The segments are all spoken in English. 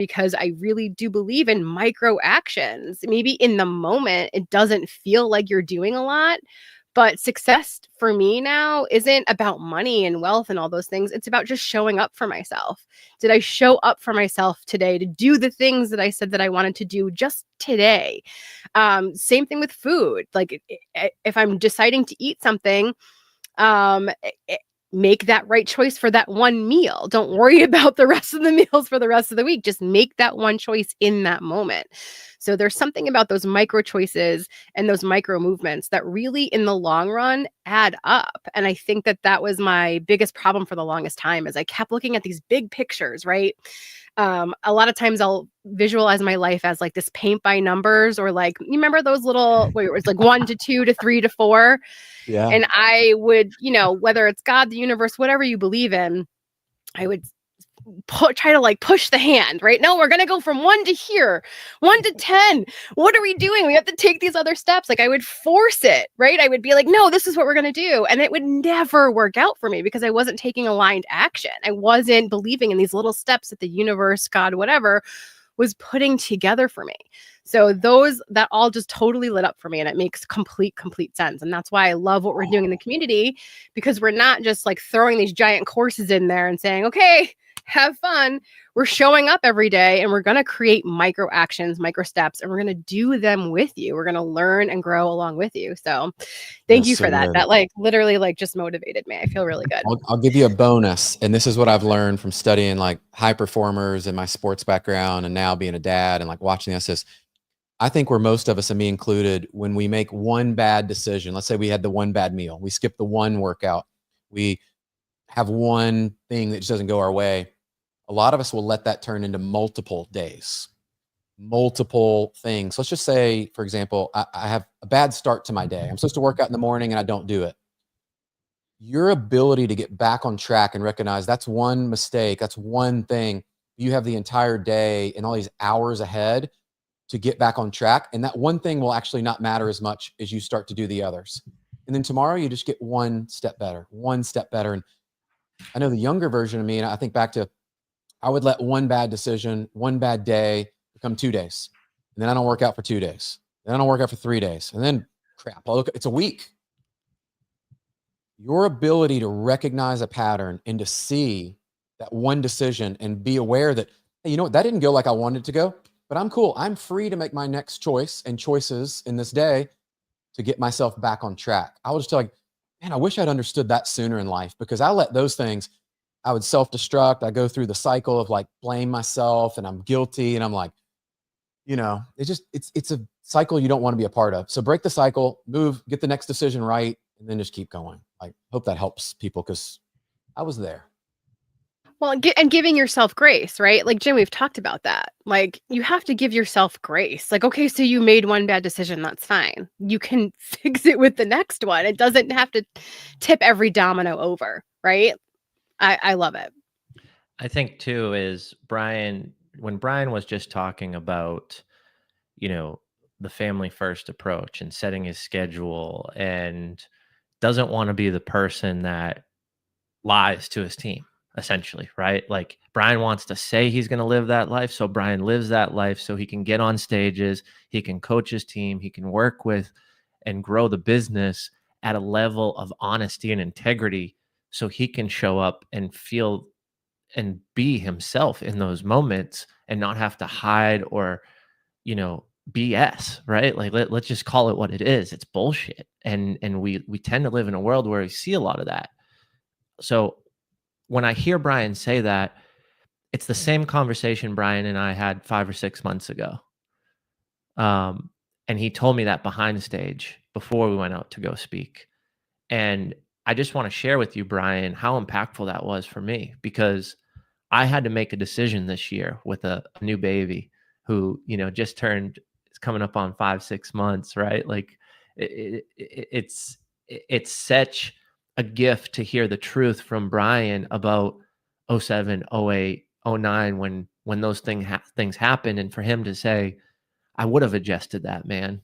because I really do believe in micro actions. Maybe in the moment, it doesn't feel like you're doing a lot, but success for me now isn't about money and wealth and all those things. It's about just showing up for myself. Did I show up for myself today to do the things that I said that I wanted to do just today? Same thing with food. Like if I'm deciding to eat something, um, make that right choice for that one meal. Don't worry about the rest of the meals for the rest of the week. Just make that one choice in that moment. So there's something about those micro choices and those micro movements that really in the long run add up. And I think that that was my biggest problem for the longest time is I kept looking at these big pictures, right? A lot of times I'll visualize my life as like this paint by numbers, or like, you remember those little, where it was like 1 to 2 to 3 to 4. Yeah. And I would, whether it's God, the universe, whatever you believe in, I would try to like push the hand, right? No, we're going to go from 1 to here, 1 to 10. What are we doing? We have to take these other steps. Like I would force it, right? I would be like, no, this is what we're going to do. And it would never work out for me because I wasn't taking aligned action. I wasn't believing in these little steps that the universe, God, whatever, was putting together for me. So that all just totally lit up for me, and it makes complete sense. And that's why I love what we're doing in the community, because we're not just like throwing these giant courses in there and saying, okay, have fun. We're showing up every day and we're going to create micro actions, micro steps, and we're going to do them with you. We're going to learn and grow along with you. So thank you for that. Good. That like literally like just motivated me. I feel really good. I'll give you a bonus. And this is what I've learned from studying like high performers and my sports background and now being a dad and like watching this. I think where most of us, and me included, when we make one bad decision, let's say we had the one bad meal, we skip the one workout, we have one thing that just doesn't go our way, a lot of us will let that turn into multiple days, multiple things. Let's just say, for example, I have a bad start to my day. I'm supposed to work out in the morning and I don't do it. Your ability to get back on track and recognize that's one mistake, that's one thing. You have the entire day and all these hours ahead to get back on track. And that one thing will actually not matter as much as you start to do the others. And then tomorrow you just get one step better. And I know the younger version of me, and I think back to, I would let one bad decision, one bad day become 2 days. And then I don't work out for 2 days. Then I don't work out for 3 days. And then crap, it's a week. Your ability to recognize a pattern and to see that one decision and be aware that, hey, you know what, that didn't go like I wanted it to go, but I'm cool. I'm free to make my next choice and choices in this day to get myself back on track. I was just like, man, I wish I'd understood that sooner in life, because I let those things, I would self-destruct. I go through the cycle of like blame myself and I'm guilty. And I'm like, it's a cycle you don't want to be a part of. So break the cycle, move, get the next decision right, and then just keep going. Like, hope that helps people, because I was there. Well, and giving yourself grace, right? Like, Jim, we've talked about that. Like, you have to give yourself grace. Like, okay, so you made one bad decision. That's fine. You can fix it with the next one. It doesn't have to tip every domino over, right? I love it. I think too is when Brian was just talking about, the family first approach and setting his schedule, and doesn't want to be the person that lies to his team, essentially, right? Like Brian wants to say he's going to live that life. So Brian lives that life so he can get on stages, he can coach his team, he can work with and grow the business at a level of honesty and integrity, so he can show up and feel and be himself in those moments and not have to hide or, BS, right? Like let's just call it what it is. It's bullshit. And we tend to live in a world where we see a lot of that. So when I hear Brian say that, it's the same conversation Brian and I had 5 or 6 months ago. And he told me that behind the stage before we went out to go speak. And I just want to share with you, Brian, how impactful that was for me, because I had to make a decision this year with a new baby who, just is coming up on 5-6 months, right? Like it's such a gift to hear the truth from Brian about 07, 08, 09, when those things happened. And for him to say, I would have adjusted that, man.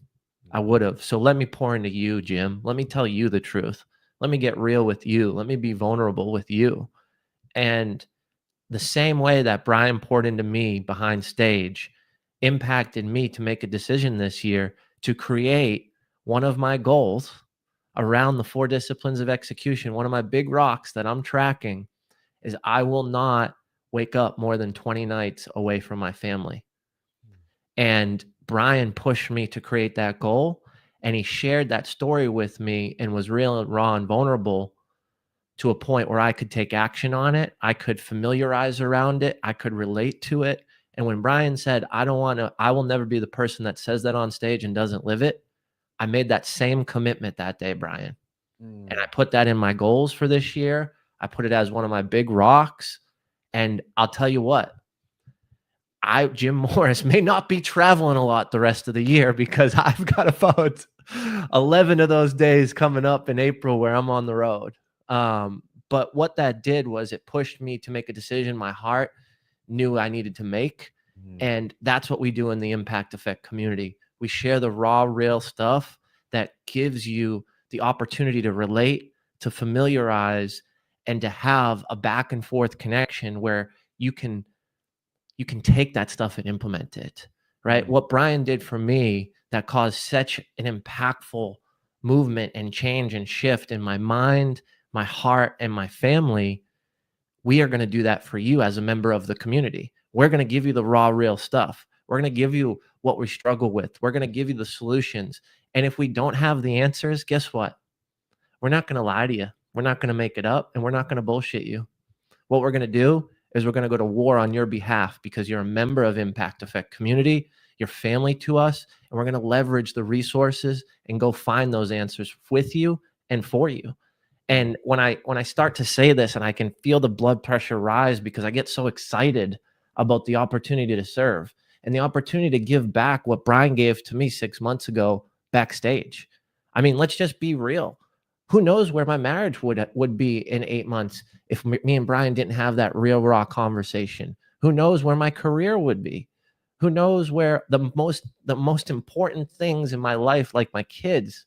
I would have. So let me pour into you, Jim. Let me tell you the truth. Let me get real with you. Let me be vulnerable with you. And the same way that Brian poured into me behind stage impacted me to make a decision this year to create one of my goals around the 4 disciplines of execution. One of my big rocks that I'm tracking is I will not wake up more than 20 nights away from my family. And Brian pushed me to create that goal, and he shared that story with me and was real and raw and vulnerable to a point where I could take action on it. I could familiarize around it. I could relate to it. And when Brian said, I will never be the person that says that on stage and doesn't live it, I made that same commitment that day, Brian. And I put that in my goals for this year. I put it as one of my big rocks. And I'll tell you what, Jim Morris, may not be traveling a lot the rest of the year because I've got about 11 of those days coming up in April where I'm on the road. But what that did was it pushed me to make a decision my heart knew I needed to make. And that's what we do in the Impact Effect community. We share the raw, real stuff that gives you the opportunity to relate, to familiarize, and to have a back and forth connection where you can take that stuff and implement it, right? What Brian did for me that caused such an impactful movement and change and shift in my mind, my heart, and my family, we are going to do that for you as a member of the community. We're going to give you the raw, real stuff. We're going to give you what we struggle with. We're going to give you the solutions. And if we don't have the answers, guess what? We're not going to lie to you. We're not going to make it up, and we're not going to bullshit you. What we're going to do is we're going to go to war on your behalf because you're a member of Impact Effect community, you're family to us, and we're going to leverage the resources and go find those answers with you and for you. And when I start to say this, and I can feel the blood pressure rise because I get so excited about the opportunity to serve and the opportunity to give back what Brian gave to me 6 months ago backstage. I mean, let's just be real. Who knows where my marriage would be in 8 months if me and Brian didn't have that real raw conversation? Who knows where my career would be? Who knows where the most important things in my life, like my kids,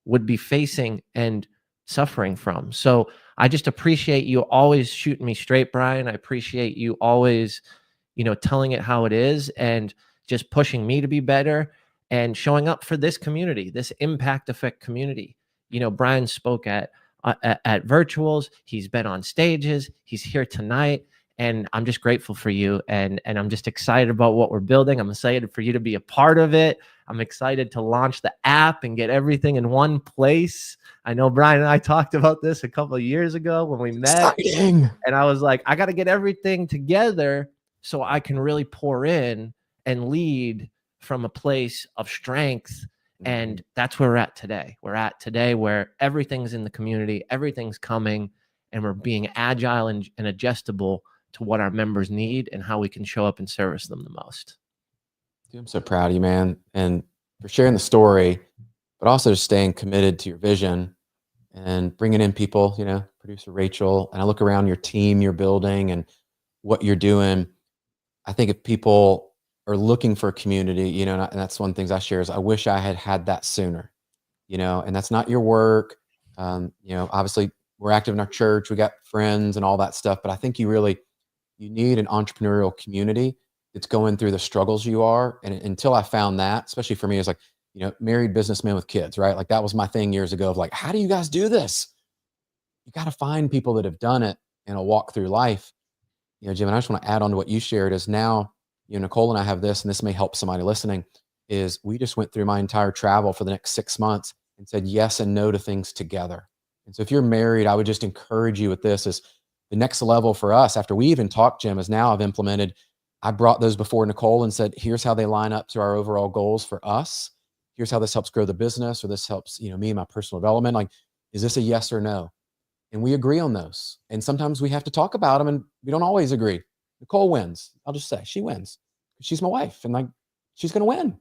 would be facing and suffering from? So I just appreciate you always shooting me straight, Brian. I appreciate you always, telling it how it is and just pushing me to be better and showing up for this community, this Impact Effect community. Brian spoke at virtuals. He's been on stages. He's here tonight. And I'm just grateful for you. And I'm just excited about what we're building. I'm excited for you to be a part of it. I'm excited to launch the app and get everything in one place. I know Brian and I talked about this a couple of years ago when we met. Exciting. And I was like, I got to get everything together so I can really pour in and lead from a place of strength. And that's where we're at today. We're at today where everything's in the community, everything's coming, and we're being agile and adjustable to what our members need and how we can show up and service them the most. Dude, I'm so proud of you, man, and for sharing the story, but also just staying committed to your vision and bringing in people, producer Rachel, and I look around your team you're building and what you're doing. I think if people are looking for a community, and that's one of the things I share is I wish I had that sooner, and that's not your work. Obviously we're active in our church, we got friends and all that stuff, but I think you need an entrepreneurial community that's going through the struggles you are. And until I found that, especially for me, it's like, married businessman with kids, right? Like that was my thing years ago of like, how do you guys do this? You got to find people that have done it and a walk through life. Jim, and I just want to add on to what you shared is now, Nicole and I have this, and this may help somebody listening, is we just went through my entire travel for the next 6 months and said yes and no to things together. And so if you're married, I would just encourage you with this is the next level for us after we even talked, Jim, is now I brought those before Nicole and said, here's how they line up to our overall goals for us. Here's how this helps grow the business, or this helps, me and my personal development. Like, is this a yes or no? And we agree on those. And sometimes we have to talk about them and we don't always agree. Nicole wins. I'll just say she wins. She's my wife and like, she's going to win.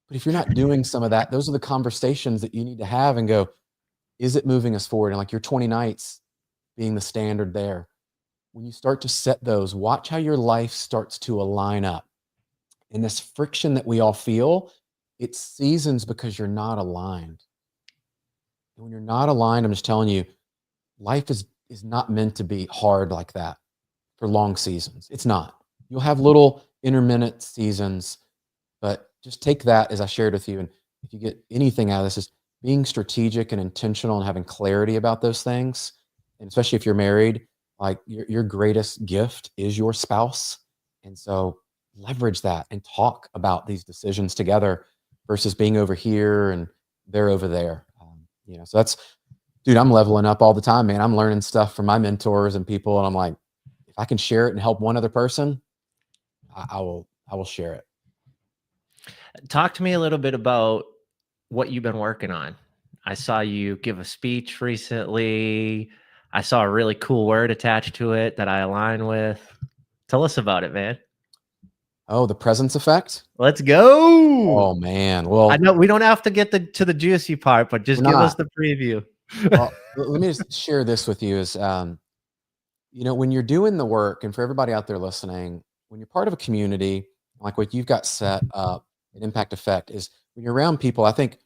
But if you're not doing some of that, those are the conversations that you need to have and go, is it moving us forward? And like your 20 nights being the standard there. When you start to set those, watch how your life starts to align up. And this friction that we all feel, it seasons because you're not aligned. And when you're not aligned, I'm just telling you, life is not meant to be hard like that for long seasons. It's not. You'll have little intermittent seasons, but just take that as I shared with you. And if you get anything out of this, is being strategic and intentional and having clarity about those things. And especially if you're married, like your greatest gift is your spouse. And so leverage that and talk about these decisions together versus being over here and they're over there. So that's, dude, I'm leveling up all the time, man. I'm learning stuff from my mentors and people. And I'm like, if I can share it and help one other person, I will share it. Talk to me a little bit about what you've been working on. I saw you give a speech recently. I saw a really cool word attached to it that I align with. Tell us about it, man. Oh, the presence effect. Let's go. Oh man. Well, I know we don't have to get to the juicy part, but just give us the preview. Well, let me just share this with you is, when you're doing the work, and for everybody out there listening, when you're part of a community, like what you've got set up, an impact effect is when you're around people. I think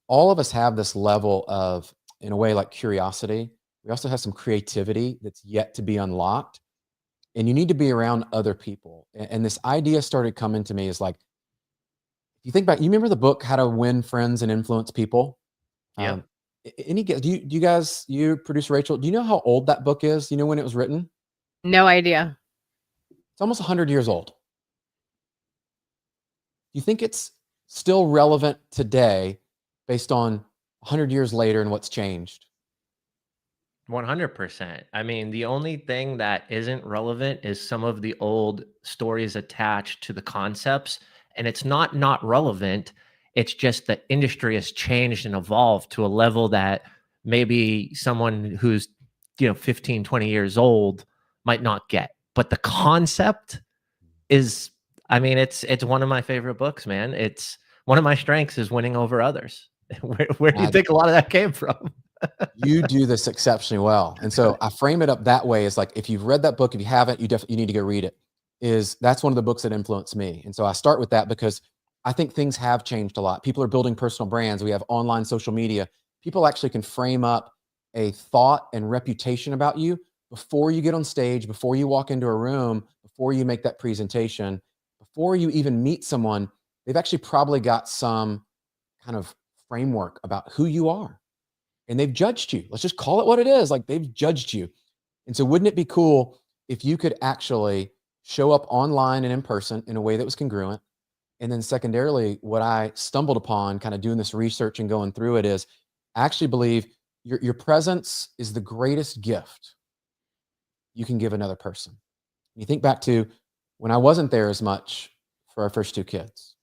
all of us have this level of, in a way, like curiosity. We also have some creativity that's yet to be unlocked, and you need to be around other people. And this idea started coming to me is like, if you think about, you remember the book, How to Win Friends and Influence People? Yeah. You producer Rachel, do you know how old that book is? Do you know when it was written? No idea. It's almost 100 years old. Do you think it's still relevant today based on 100 years later and what's changed? 100%. I mean, the only thing that isn't relevant is some of the old stories attached to the concepts. And it's not relevant. It's just the industry has changed and evolved to a level that maybe someone who's, 15, 20 years old might not get. But the concept is, I mean, it's one of my favorite books, man. It's one of my strengths is winning over others. Where do you think a lot of that came from? You do this exceptionally well. And so I frame it up that way. It's like, if you've read that book, if you haven't, you need to go read it. That's one of the books that influenced me. And so I start with that because I think things have changed a lot. People are building personal brands. We have online social media. People actually can frame up a thought and reputation about you before you get on stage, before you walk into a room, before you make that presentation, before you even meet someone. They've actually probably got some kind of framework about who you are. And they've judged you. Let's just call it what it is. Like, they've judged you. And so wouldn't it be cool if you could actually show up online and in person in a way that was congruent? And then secondarily, what I stumbled upon kind of doing this research and going through it is, I actually believe your presence is the greatest gift you can give another person. You think back to when I wasn't there as much for our first two kids,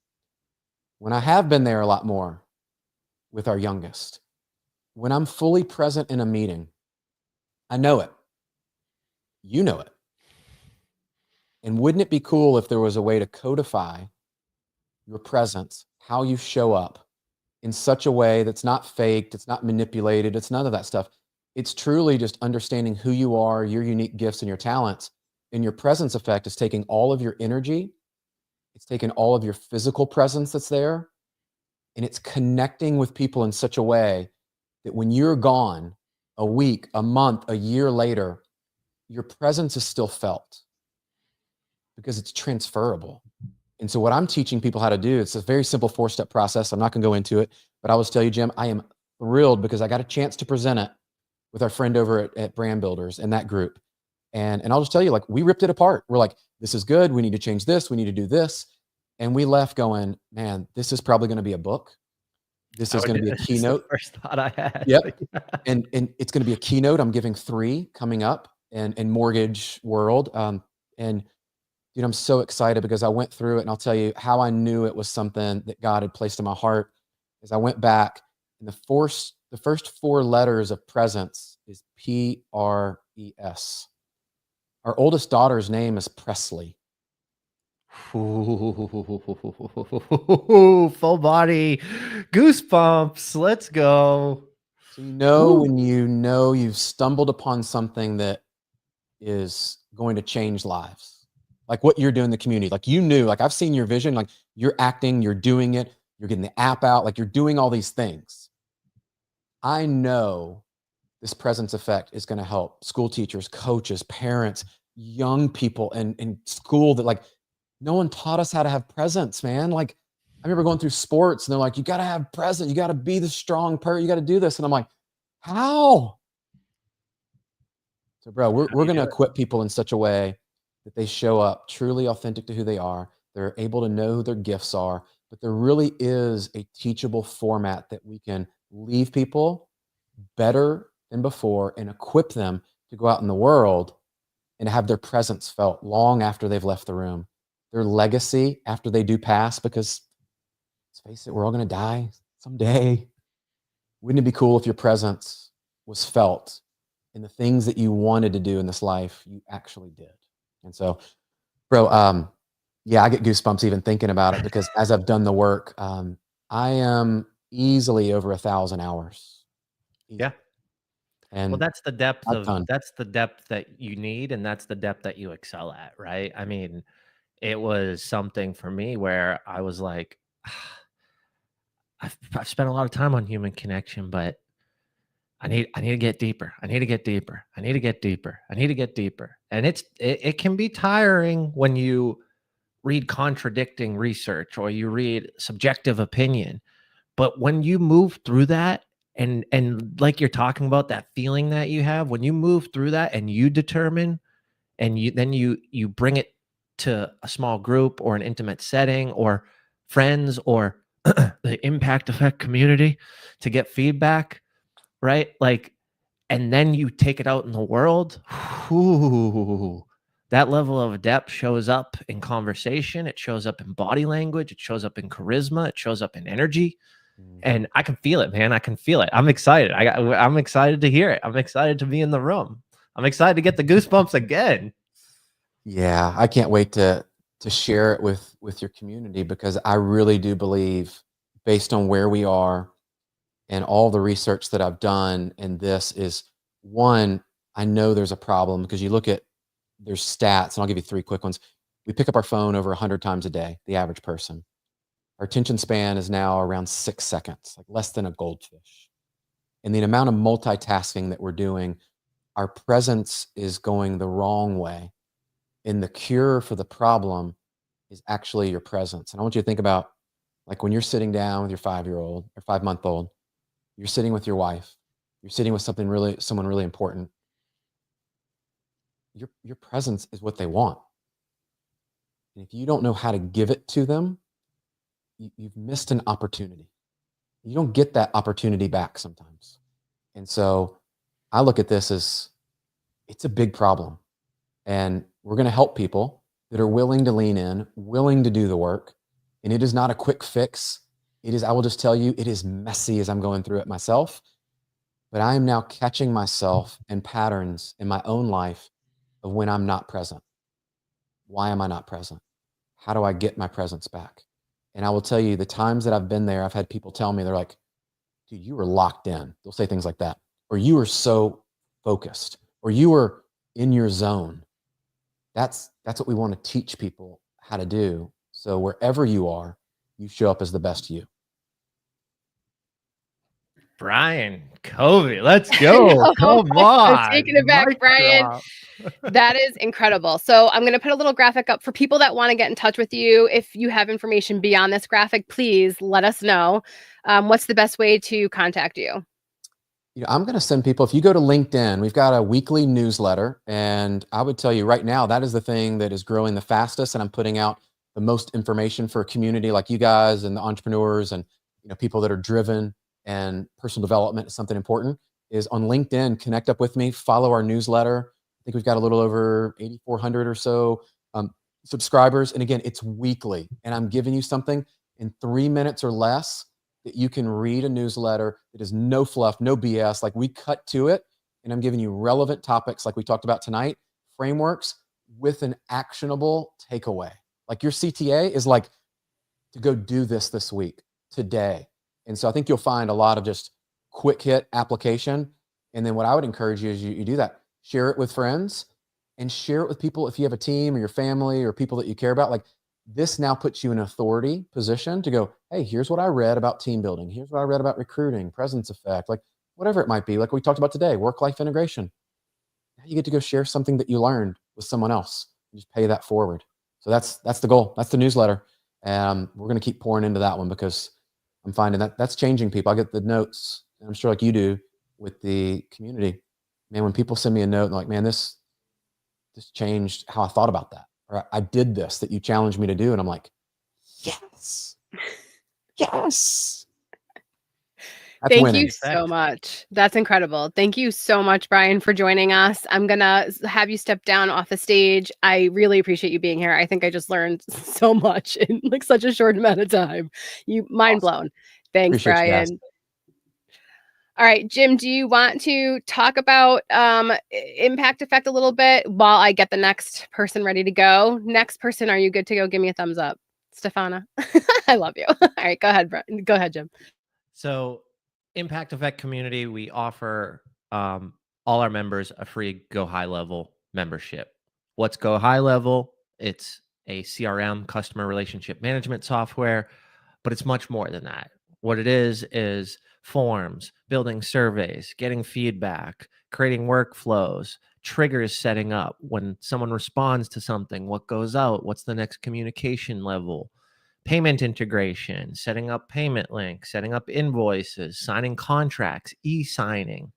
when I have been there a lot more with our youngest. When I'm fully present in a meeting, I know it. You know it. And wouldn't it be cool if there was a way to codify your presence, how you show up in such a way that's not faked, it's not manipulated, it's none of that stuff. It's truly just understanding who you are, your unique gifts and your talents. And your presence effect is taking all of your energy, it's taking all of your physical presence that's there, and it's connecting with people in such a way that when you're gone a week, a month, a year later, your presence is still felt because it's transferable. And so what I'm teaching people how to do, it's a very simple 4-step process. I'm not going to go into it, but I will tell you, Jim, I am thrilled because I got a chance to present it with our friend over at Brand Builders and that group. And I'll just tell you, like, we ripped it apart. We're like, this is good. We need to change this. We need to do this. And we left going, man, this is probably going to be a book. This is going to be a keynote. The first thought I had. Yep. And it's going to be a keynote. I'm giving 3 coming up in mortgage world. And dude, I'm so excited because I went through it, and I'll tell you how I knew it was something that God had placed in my heart. As I went back, and the first 4 letters of presence is PRES. Our oldest daughter's name is Presley. Ooh, full body goosebumps. Let's go. So when you know you've stumbled upon something that is going to change lives, like what you're doing in the community, like you knew, like I've seen your vision, like you're acting, you're doing it, you're getting the app out, like you're doing all these things. I know this presence effect is going to help school teachers, coaches, parents, young people in school that like, no one taught us how to have presence, man. Like, I remember going through sports and they're like, you got to have presence. You got to be the strong person. You got to do this. And I'm like, how? So, bro, How do we're you going to do it? equip people in such a way that they show up truly authentic to who they are. They're able to know who their gifts are, but there really is a teachable format that we can leave people better than before and equip them to go out in the world and have their presence felt long after they've left the room. Their legacy after they do pass, because let's face it, we're all going to die someday. Wouldn't it be cool if your presence was felt in the things that you wanted to do in this life, you actually did? And so, bro, yeah, I get goosebumps even thinking about it because as I've done the work, I am easily over 1,000 hours. Yeah. Easily. Well, And that's the depth I've done. that you need, and that's the depth that you excel at, right? I mean, it was something for me where I was like, I've spent a lot of time on human connection, but I need to get deeper. I need to get deeper. I need to get deeper. I need to get deeper. And it can be tiring when you read contradicting research or you read subjective opinion. But when you move through that and like you're talking about that feeling that you have, when you move through that and you determine and you bring it to a small group or an intimate setting or friends or the impact effect community to get feedback, right? Like, and then you take it out in the world. Whew, that level of depth shows up in conversation. It shows up in body language. It shows up in charisma. It shows up in energy. Mhm. And I can feel it, man. I can feel it. I'm excited. I'm excited to hear it. I'm excited to be in the room. I'm excited to get the goosebumps again. Yeah, I can't wait to share it with your community because I really do believe, based on where we are and all the research that I've done, and this is one, I know there's a problem because you look at there's stats, and I'll give you three quick ones. We pick up our phone over 100 times a day, the average person. Our attention span is now around 6 seconds, like less than a goldfish. And the amount of multitasking that we're doing, our presence is going the wrong way. And the cure for the problem is actually your presence. And I want you to think about like when you're sitting down with your 5-year-old or 5-month-old, you're sitting with your wife, you're sitting with someone really important. Your presence is what they want. And if you don't know how to give it to them, you've missed an opportunity. You don't get that opportunity back sometimes. And so I look at this as it's a big problem. And we're going to help people that are willing to lean in, willing to do the work. And it is not a quick fix. It is, I will just tell you, it is messy as I'm going through it myself. But I am now catching myself in patterns in my own life of when I'm not present. Why am I not present? How do I get my presence back? And I will tell you, the times that I've been there, I've had people tell me, they're like, dude, you were locked in. They'll say things like that. Or you were so focused, or you were in your zone. That's what we want to teach people how to do. So wherever you are, you show up as the best you. Brian Covey, let's go. Come I'm on. taking it back, Mic Brian. drop. That is incredible. So I'm going to put a little graphic up for people that want to get in touch with you. If you have information beyond this graphic, please let us know. What's the best way to contact you? I'm going to send people, if you go to LinkedIn, we've got a weekly newsletter. And I would tell you right now, that is the thing that is growing the fastest. And I'm putting out the most information for a community like you guys and the entrepreneurs and people that are driven, and personal development is something important, is on LinkedIn. Connect up with me, follow our newsletter. I think we've got a little over 8,400 or so subscribers. And again, it's weekly. And I'm giving you something in 3 minutes or less that you can read a newsletter that is no fluff, no BS. Like we cut to it, and I'm giving you relevant topics like we talked about tonight, frameworks with an actionable takeaway. Like your CTA is like to go do this week, today. And so I think you'll find a lot of just quick hit application. And then what I would encourage you is you do that. Share it with friends and share it with people. If you have a team or your family or people that you care about, like this now puts you in an authority position to go, hey, here's what I read about team building. Here's what I read about recruiting, presence effect, like whatever it might be. Like we talked about today, work-life integration. Now you get to go share something that you learned with someone else. You just pay that forward. So that's the goal. That's the newsletter. And we're going to keep pouring into that one because I'm finding that that's changing people. I get the notes, and I'm sure like you do with the community. Man, when people send me a note, like, man, this changed how I thought about that. Or I did this that you challenged me to do. And I'm like, yes, yes. That's Thank winning. you so much. That's incredible. Thank you so much, Brian, for joining us. I'm going to have you step down off the stage. I really appreciate you being here. I think I just learned so much in like such a short amount of time. You mind blown. Thanks, Appreciate you guys. Brian. All right, Jim, do you want to talk about impact effect a little bit while I get the next person ready to go? Next person, are you good to go? Give me a thumbs up. Stefana, I love you. All right, go ahead, Brian. Go ahead, Jim. So Impact Effect community, we offer all our members a free Go High Level membership. What's Go High Level? It's a CRM, customer relationship management software, but it's much more than that. What it is forms, building surveys, getting feedback, creating workflows, triggers setting up when someone responds to something, what goes out, what's the next communication level, payment integration, setting up payment links, setting up invoices, signing contracts, e-signing.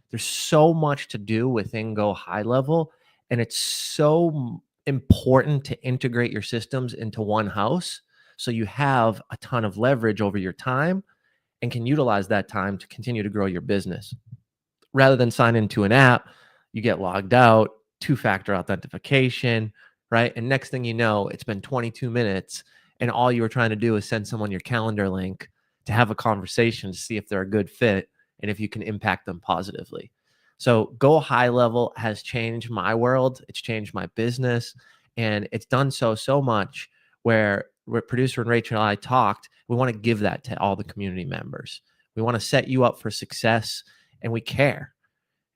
There's so much to do within Go High Level, and it's so important to integrate your systems into one house so you have a ton of leverage over your time and can utilize that time to continue to grow your business. Rather than sign into an app, you get logged out, two-factor authentication, right? And next thing you know, it's been 22 minutes and all you were trying to do is send someone your calendar link to have a conversation to see if they're a good fit and if you can impact them positively. So Go High Level has changed my world. It's changed my business. And it's done so much where producer and Rachel and I talked, we want to give that to all the community members. We want to set you up for success, and we care.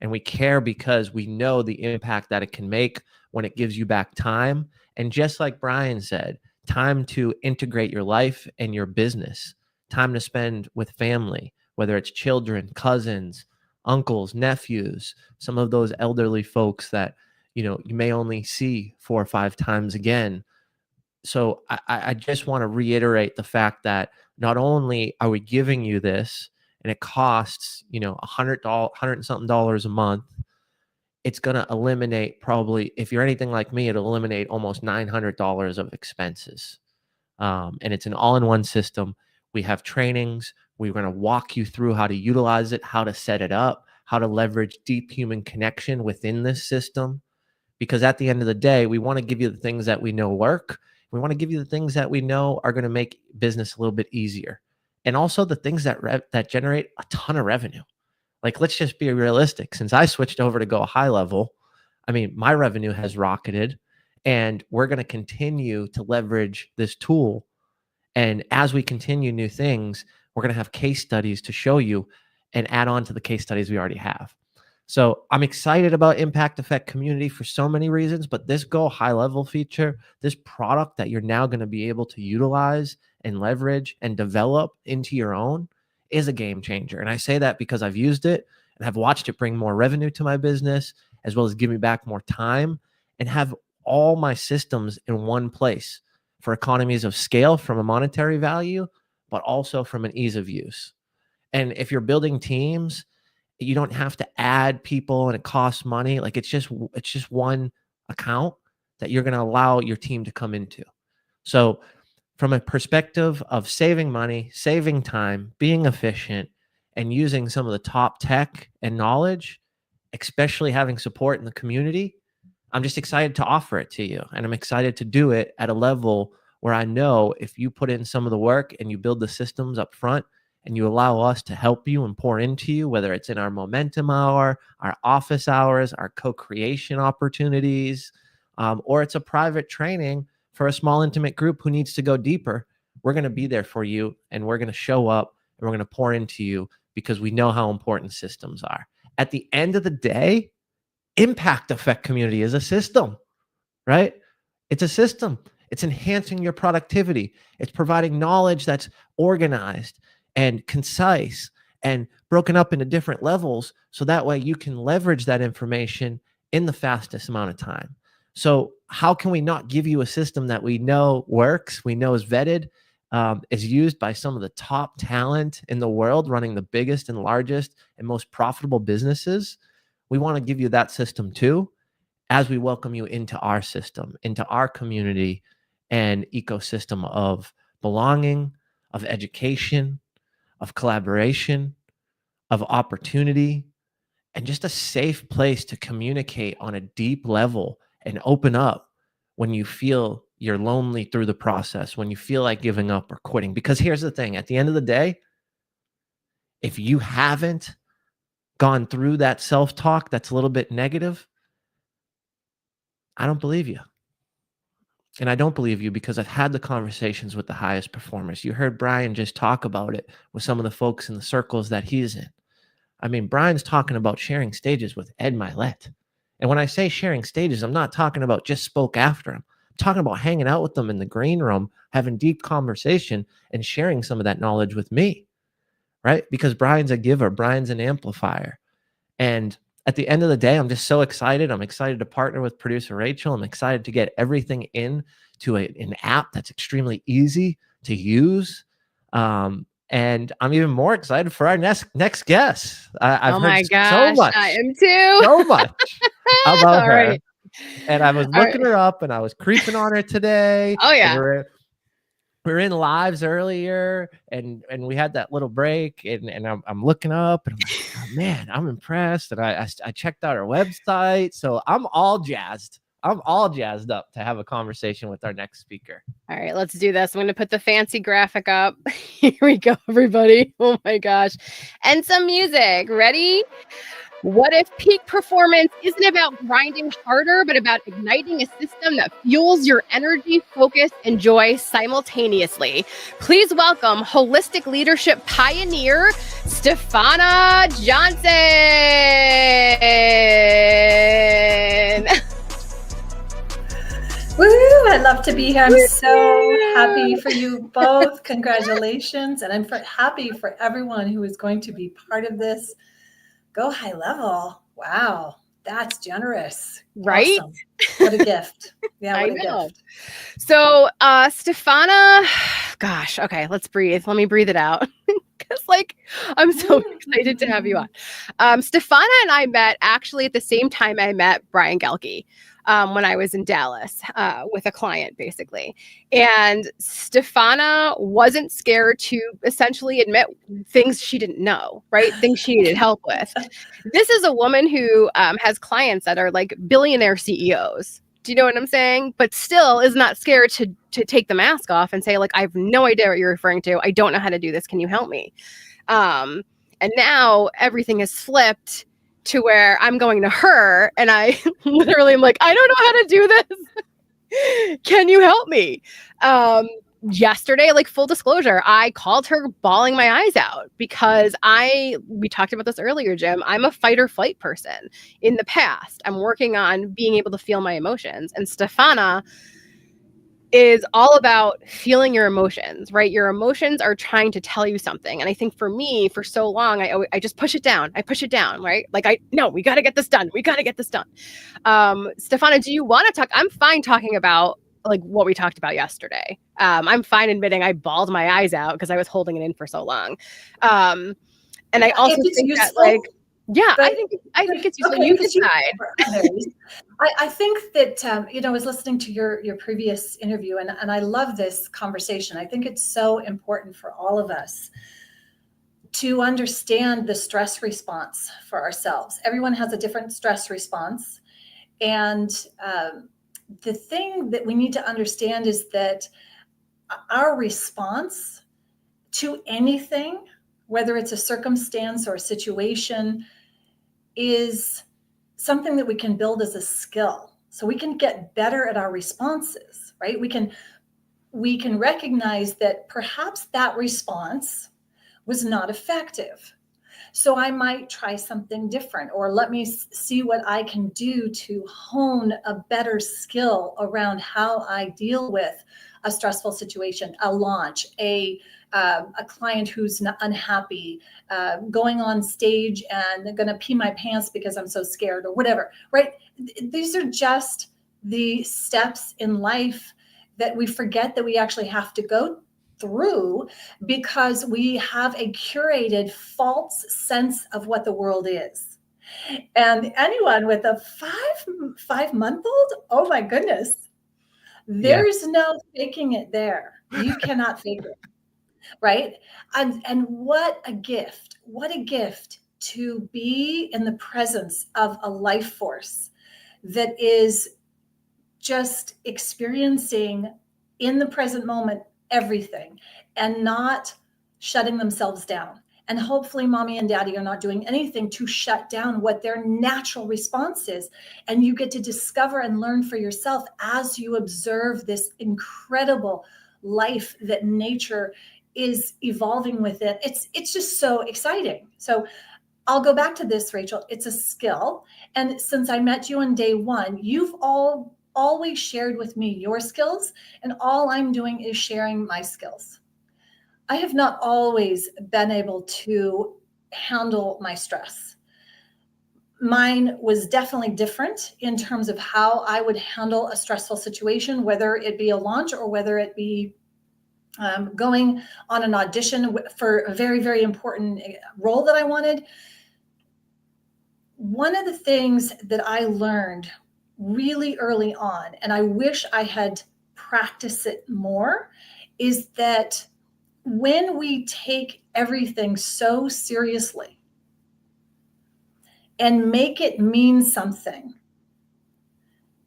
And we care because we know the impact that it can make when it gives you back time. And just like Brian said, time to integrate your life and your business, time to spend with family, whether it's children, cousins, uncles, nephews, some of those elderly folks that, you may only see 4 or 5 times again. So I just want to reiterate the fact that not only are we giving you this and it costs, $100 and something a month, it's going to eliminate probably, if you're anything like me, it'll eliminate almost $900 of expenses. And it's an all-in-one system. We have trainings. We're going to walk you through how to utilize it, how to set it up, how to leverage deep human connection within this system. Because at the end of the day, we want to give you the things that we know work. We want to give you the things that we know are going to make business a little bit easier. And also the things that generate a ton of revenue. Like, let's just be realistic. Since I switched over to Go High Level, I mean, my revenue has rocketed, and we're going to continue to leverage this tool. And as we continue new things, we're going to have case studies to show you and add on to the case studies we already have. So I'm excited about Impact Effect community for so many reasons, but this Go High Level feature, this product that you're now going to be able to utilize and leverage and develop into your own, is a game changer. And I say that because I've used it and I've watched it bring more revenue to my business, as well as give me back more time and have all my systems in one place for economies of scale from a monetary value, but also from an ease of use. And if you're building teams, you don't have to add people and it costs money. Like, it's just one account that you're going to allow your team to come into. So from a perspective of saving money, saving time, being efficient, and using some of the top tech and knowledge, especially having support in the community, I'm just excited to offer it to you. And I'm excited to do it at a level where I know if you put in some of the work and you build the systems up front and you allow us to help you and pour into you, whether it's in our momentum hour, our office hours, our co-creation opportunities, or it's a private training for a small intimate group who needs to go deeper, we're going to be there for you, and we're going to show up and we're going to pour into you because we know how important systems are. At the end of the day, Impact Effect community is a system, right? It's a system. It's enhancing your productivity. It's providing knowledge that's organized and concise and broken up into different levels, so that way you can leverage that information in the fastest amount of time. So how can we not give you a system that we know works, we know is vetted, is used by some of the top talent in the world, running the biggest and largest and most profitable businesses? We want to give you that system too, as we welcome you into our system, into our community and ecosystem of belonging, of education, of collaboration, of opportunity, and just a safe place to communicate on a deep level and open up when you feel you're lonely through the process, when you feel like giving up or quitting. Because here's the thing, at the end of the day, if you haven't gone through that self-talk that's a little bit negative, I don't believe you. And I don't believe you because I've had the conversations with the highest performers. You heard Brian just talk about it with some of the folks in the circles that he's in. I mean, Brian's talking about sharing stages with Ed Milet. And when I say sharing stages, I'm not talking about just spoke after him. I'm talking about hanging out with them in the green room, having deep conversation and sharing some of that knowledge with me, right? Because Brian's a giver, Brian's an amplifier. And at the end of the day, I'm just so excited. I'm excited to partner with producer Rachel. I'm excited to get everything in to an app that's extremely easy to use. And I'm even more excited for our next guest. I've Oh heard my so gosh, much, I am too. so much about All her. right. And I was All looking right. her up and I was creeping on her today. Oh, And yeah. we were in lives earlier and we had that little break and I'm looking up and I'm like, oh, man, I'm impressed. And I checked out our website. So I'm all jazzed. I'm all jazzed up to have a conversation with our next speaker. All right, let's do this. I'm going to put the fancy graphic up. Here we go, everybody. Oh my gosh. And some music. Ready? What if peak performance isn't about grinding harder, but about igniting a system that fuels your energy, focus, and joy simultaneously? Please welcome holistic leadership pioneer, Stefana Johnson. Woo! I'd love to be here. I'm so happy for you both. Congratulations. And I'm happy for everyone who is going to be part of this. Go high level. Wow. That's generous. Right? Awesome. What a gift. Yeah, what I a know. gift. So, Stefana, gosh, okay, let's breathe. Let me breathe it out. Because, like, I'm so excited to have you on. Stefana and I met actually at the same time I met Brian Gelke. When I was in Dallas with a client, basically. And Stefana wasn't scared to essentially admit things she didn't know, right? Things she needed help with. This is a woman who has clients that are like billionaire CEOs. Do you know what I'm saying? But still is not scared to take the mask off and say, like, I have no idea what you're referring to. I don't know how to do this. Can you help me? And now everything has flipped to where I'm going to her and I literally am like, I don't know how to do this. Can you help me? Yesterday, like, full disclosure, I called her bawling my eyes out because we talked about this earlier, Jim. I'm a fight or flight person in the past. I'm working on being able to feel my emotions. And Stefana is all about feeling your emotions, right? Your emotions are trying to tell you something. And I think for me, for so long, I just push it down. I push it down, right? Like, no, we got to get this done. We got to get this done. Stefana, do you want to talk? I'm fine talking about like what we talked about yesterday. I'm fine admitting I bawled my eyes out because I was holding it in for so long. And I also think useful, that, like, yeah, I think it's useful. Okay, you decide. I think that I was listening to your previous interview, and I love this conversation. I think it's so important for all of us to understand the stress response for ourselves. Everyone has a different stress response, and the thing that we need to understand is that our response to anything, whether it's a circumstance or a situation, is something that we can build as a skill. So we can get better at our responses, right? We can recognize that perhaps that response was not effective. So I might try something different, or let me see what I can do to hone a better skill around how I deal with a stressful situation, a launch, a client who's unhappy, going on stage and going to pee my pants because I'm so scared or whatever, right? These are just the steps in life that we forget that we actually have to go through because we have a curated false sense of what the world is. And anyone with a 5-month-old, oh my goodness, Yeah. there's no faking it there. You cannot fake it, right? And what a gift to be in the presence of a life force that is just experiencing in the present moment everything and not shutting themselves down. And hopefully mommy and daddy are not doing anything to shut down what their natural response is. And you get to discover and learn for yourself as you observe this incredible life that nature is evolving with it. It's just so exciting. So I'll go back to this, Rachel. It's a skill. And since I met you on day one, you've always shared with me your skills, and all I'm doing is sharing my skills. I have not always been able to handle my stress. Mine was definitely different in terms of how I would handle a stressful situation, whether it be a launch or whether it be going on an audition for a very, very important role that I wanted. One of the things that I learned really early on, and I wish I had practiced it more, is that when we take everything so seriously and make it mean something,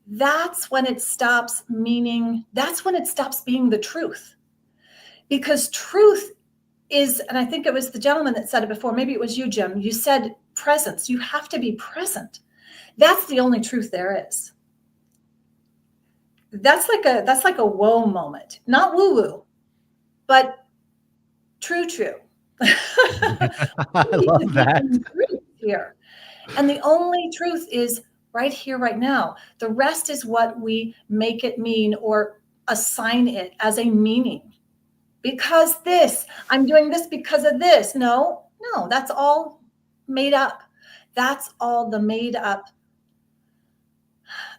that's when it stops meaning, that's when it stops being the truth. Because truth is, and I think it was the gentleman that said it before, maybe it was you, Jim, you said presence. You have to be present. That's the only truth there is. That's like a whoa moment, not woo woo, but true. I love that. Truth here. And the only truth is right here, right now. The rest is what we make it mean or assign it as a meaning. Because this, I'm doing this because of this. No, that's all made up. That's all the made up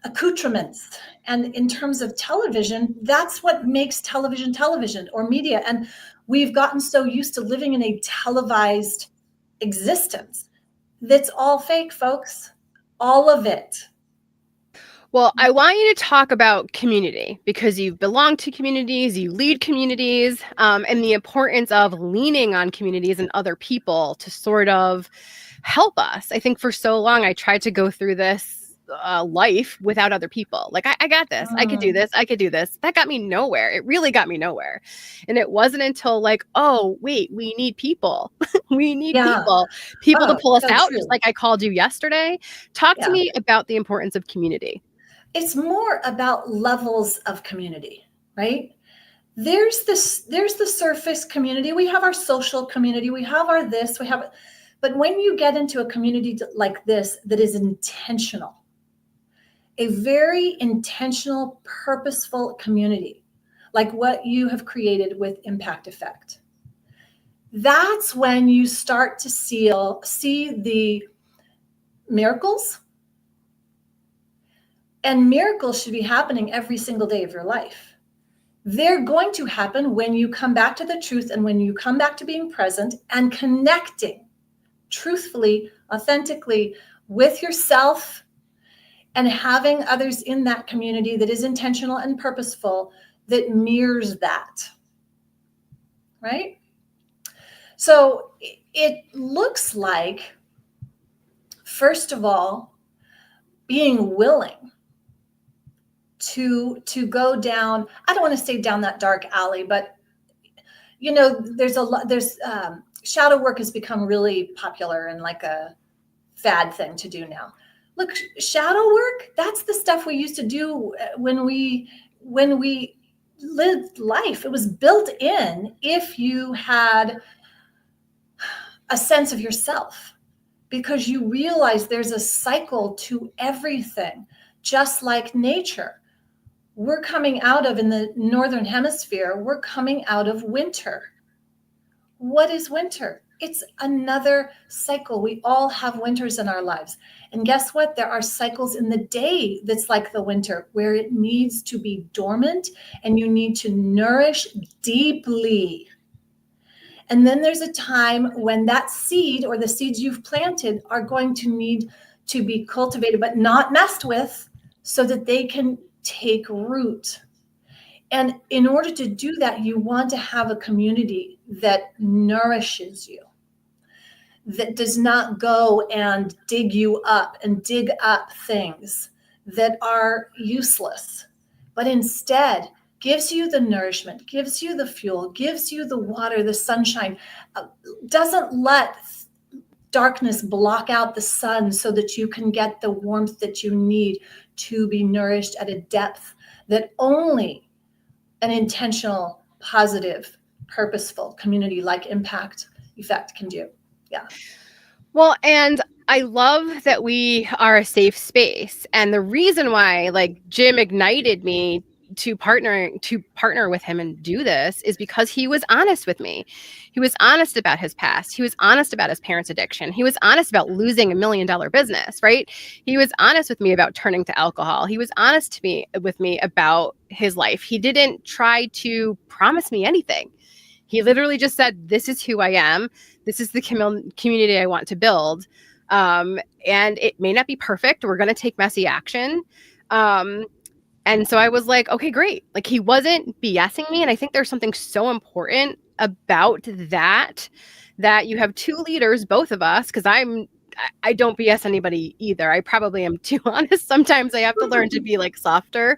accoutrements. And in terms of television, that's what makes television or media. And we've gotten so used to living in a televised existence that's all fake, folks. All of it. Well, I want you to talk about community because you belong to communities, you lead communities, and the importance of leaning on communities and other people to sort of help us. I think for so long I tried to go through this life without other people. Like, I got this. I could do this. I could do this. That got me nowhere. It really got me nowhere. And it wasn't until like, oh, wait, we need people. We need people to pull us out, just like I called you yesterday. Talk to me about the importance of community. It's more about levels of community, right? There's the surface community. We have our social community. We have our this, but when you get into a community like this, that is intentional, a very intentional, purposeful community, like what you have created with Impact Effect, that's when you start to see the miracles. And miracles should be happening every single day of your life. They're going to happen when you come back to the truth and when you come back to being present and connecting truthfully, authentically with yourself and having others in that community that is intentional and purposeful that mirrors that, right? So it looks like, first of all, being willing to go down, I don't want to say down that dark alley, but there's shadow work has become really popular and like a fad thing to do now. Look, shadow work, that's the stuff we used to do when we lived life. It was built in if you had a sense of yourself, because you realize there's a cycle to everything, just like nature. We're coming out of, in the Northern Hemisphere, we're coming out of winter. What is winter? It's another cycle. We all have winters in our lives. And guess what? There are cycles in the day that's like the winter, where it needs to be dormant and you need to nourish deeply. And then there's a time when that seed or the seeds you've planted are going to need to be cultivated, but not messed with, so that they can take root. And in order to do that, you want to have a community that nourishes you, that does not go and dig you up and dig up things that are useless, but instead gives you the nourishment, gives you the fuel, gives you the water, the sunshine, doesn't let darkness block out the sun so that you can get the warmth that you need to be nourished at a depth that only an intentional, positive, purposeful community like Impact Effect can do. Yeah. Well, and I love that we are a safe space. And the reason why, like, Jim ignited me to partner with him and do this is because he was honest with me. He was honest about his past. He was honest about his parents' addiction. He was honest about losing $1 million business, right? He was honest with me about turning to alcohol. He was honest with me about his life. He didn't try to promise me anything. He literally just said, this is who I am. This is the community I want to build. And it may not be perfect. We're going to take messy action. And so I was like, okay, great. Like, he wasn't BSing me. And I think there's something so important about that you have two leaders, both of us, because I don't BS anybody either. I probably am too honest. Sometimes I have to learn to be like softer.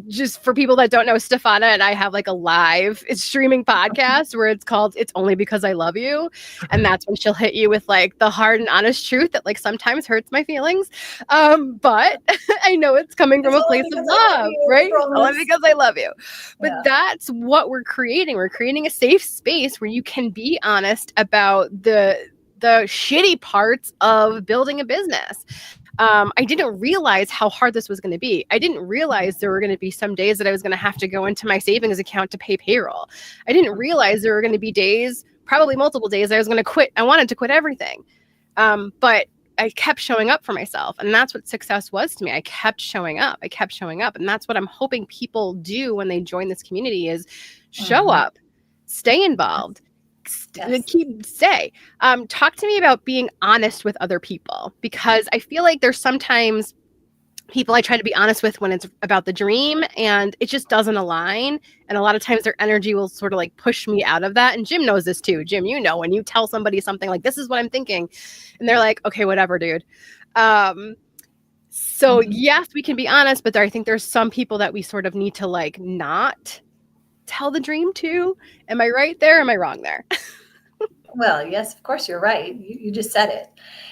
Just for people that don't know, Stefana and I have like a live streaming podcast where it's called It's Only Because I Love You. And that's when she'll hit you with like the hard and honest truth that like sometimes hurts my feelings. But I know it's coming from a place of love, right? Only because I love you. But that's what we're creating. We're creating a safe space where you can be honest about the shitty parts of building a business. I didn't realize how hard this was going to be. I didn't realize there were going to be some days that I was going to have to go into my savings account to pay payroll. I didn't realize there were going to be days, probably multiple days, I was going to quit. I wanted to quit everything. But I kept showing up for myself. And that's what success was to me. I kept showing up. And that's what I'm hoping people do when they join this community is show up, stay involved. Stay. Talk to me about being honest with other people, because I feel like there's sometimes people I try to be honest with when it's about the dream and it just doesn't align. And a lot of times their energy will sort of like push me out of that. And Jim knows this too. Jim, you know, when you tell somebody something like, this is what I'm thinking, and they're like, okay, whatever, dude. So yes, we can be honest, but I think there's some people that we sort of need to like not tell the dream to. Am I right there? Am I wrong there? Well, yes, of course you're right. You just said it.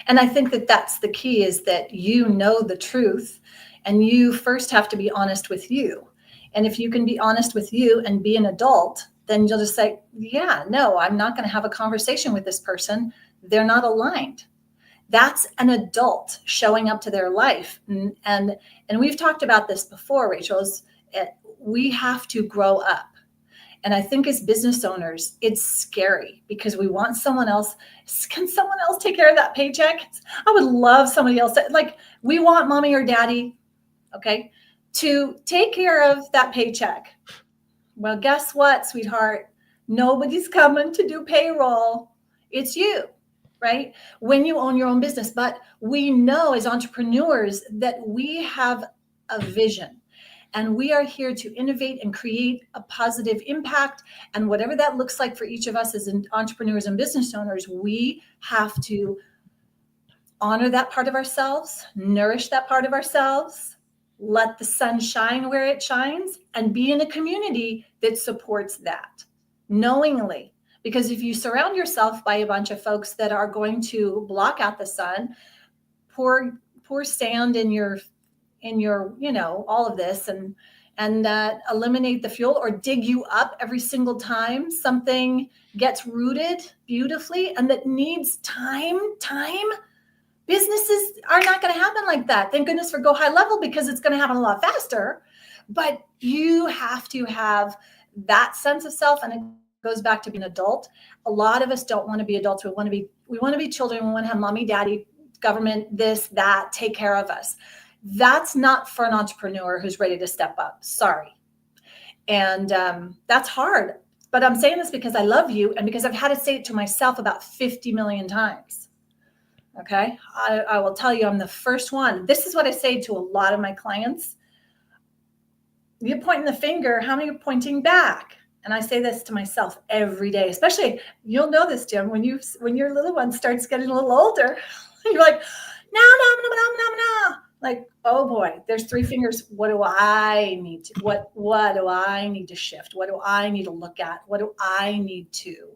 And I think that that's the key, is that you know the truth and you first have to be honest with you. And if you can be honest with you and be an adult, then you'll just say, yeah, no, I'm not going to have a conversation with this person. They're not aligned. That's an adult showing up to their life. And we've talked about this before, Rachel, we have to grow up. And I think as business owners, it's scary because we want someone else. Can someone else take care of that paycheck? I would love somebody else. Like, we want mommy or daddy, okay, to take care of that paycheck. Well, guess what, sweetheart? Nobody's coming to do payroll. It's you, right? When you own your own business. But we know as entrepreneurs that we have a vision. And we are here to innovate and create a positive impact. And whatever that looks like for each of us as entrepreneurs and business owners, we have to honor that part of ourselves, nourish that part of ourselves, let the sun shine where it shines, and be in a community that supports that knowingly. Because if you surround yourself by a bunch of folks that are going to block out the sun, pour sand in your, you know, all of this, and eliminate the fuel, or dig you up every single time something gets rooted beautifully and that needs time. Businesses are not going to happen like that. Thank goodness for Go High Level, because it's going to happen a lot faster. But you have to have that sense of self and goes back to being an adult. A lot of us don't want to be adults. We want to be children. We want to have mommy, daddy, government, this, that, take care of us. That's not for an entrepreneur who's ready to step up. Sorry. And that's hard. But I'm saying this because I love you and because I've had to say it to myself about 50 million times. Okay. I will tell you, I'm the first one. This is what I say to a lot of my clients. You're pointing the finger. How many are pointing back? And I say this to myself every day, especially, you'll know this, Jim, when your little one starts getting a little older, you're like, no. Like, oh boy, there's 3 fingers. What do I need to, what do I need to shift? What do I need to look at? What do I need to?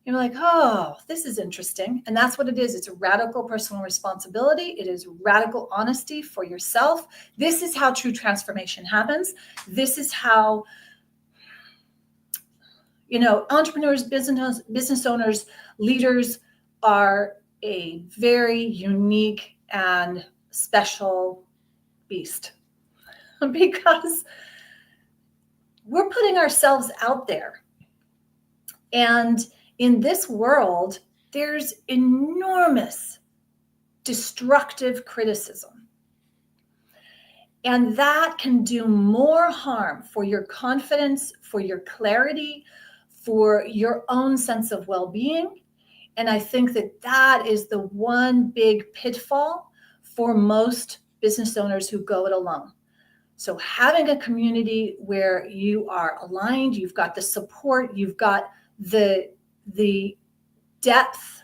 You're like, oh, this is interesting. And that's what it is. It's a radical personal responsibility. It is radical honesty for yourself. This is how true transformation happens. This is how, entrepreneurs, business owners, leaders are a very unique and special beast because we're putting ourselves out there. And in this world, there's enormous destructive criticism. And that can do more harm for your confidence, for your clarity, for your own sense of well-being. And I think that is the one big pitfall for most business owners who go it alone. So having a community where you are aligned, you've got the support, you've got the depth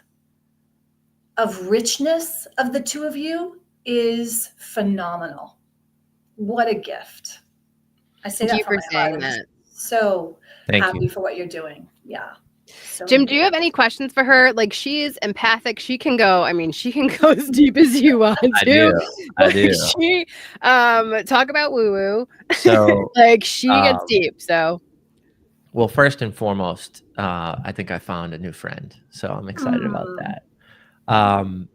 of richness of the two of you is phenomenal. What a gift. I say Thank that you from for my heart. saying that. So Thank happy you. for what you're doing. Yeah. So Jim, do you have any questions for her? Like, she is empathic. She can go as deep as you want to. I do. She talk about woo-woo. So like, she gets deep. So well, first and foremost, I think I found a new friend. So I'm excited about that.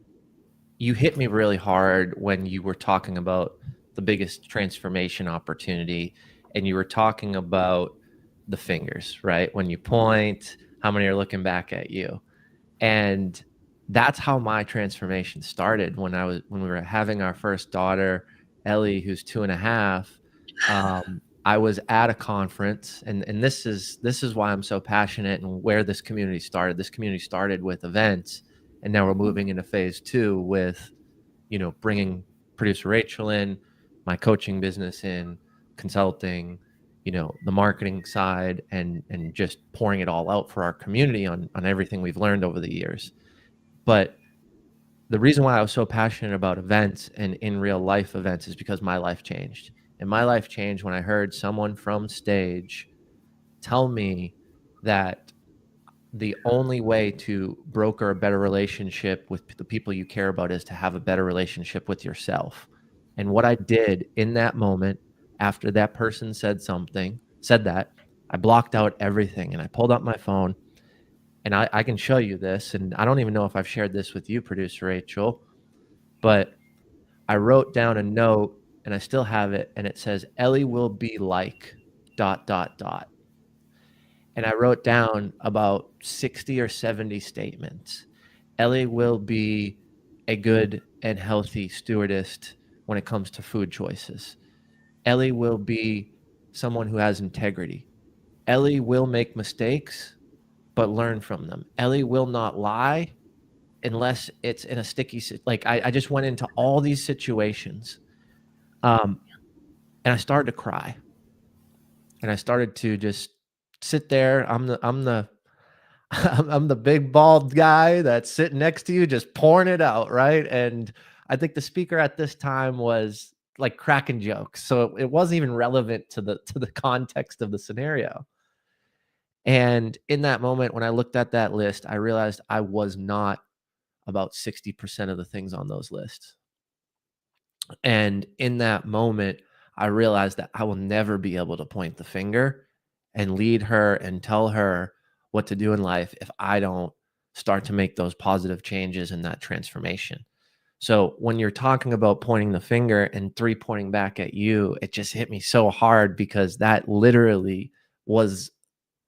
You hit me really hard when you were talking about the biggest transformation opportunity, and you were talking about the fingers, right? When you point, how many are looking back at you? And that's how my transformation started when we were having our first daughter, Ellie, who's 2.5. I was at a conference, and this is why I'm so passionate and where this community started. This community started with events, and now we're moving into phase 2 with, bringing producer Rachel in, my coaching business in, consulting, the marketing side, and just pouring it all out for our community on everything we've learned over the years. But the reason why I was so passionate about events and in real life events is because my life changed. And my life changed when I heard someone from stage tell me that the only way to broker a better relationship with the people you care about is to have a better relationship with yourself. And what I did in that moment, after that person said that, I blocked out everything and I pulled out my phone, and I can show you this. And I don't even know if I've shared this with you, producer Rachel, but I wrote down a note, and I still have it. And it says, Ellie will be like ... And I wrote down about 60 or 70 statements. Ellie will be a good and healthy stewardess when it comes to food choices. Ellie will be someone who has integrity. Ellie will make mistakes, but learn from them. Ellie will not lie unless it's in a sticky, like I just went into all these situations. And I started to cry, and I started to just sit there. I'm the big bald guy that's sitting next to you, just pouring it out, right? And I think the speaker at this time was like cracking jokes, so it wasn't even relevant to the context of the scenario. And in that moment, when I looked at that list, I realized I was not about 60% of the things on those lists. And in that moment, I realized that I will never be able to point the finger and lead her and tell her what to do in life if I don't start to make those positive changes in that transformation. So when you're talking about pointing the finger and 3 pointing back at you, it just hit me so hard because that literally was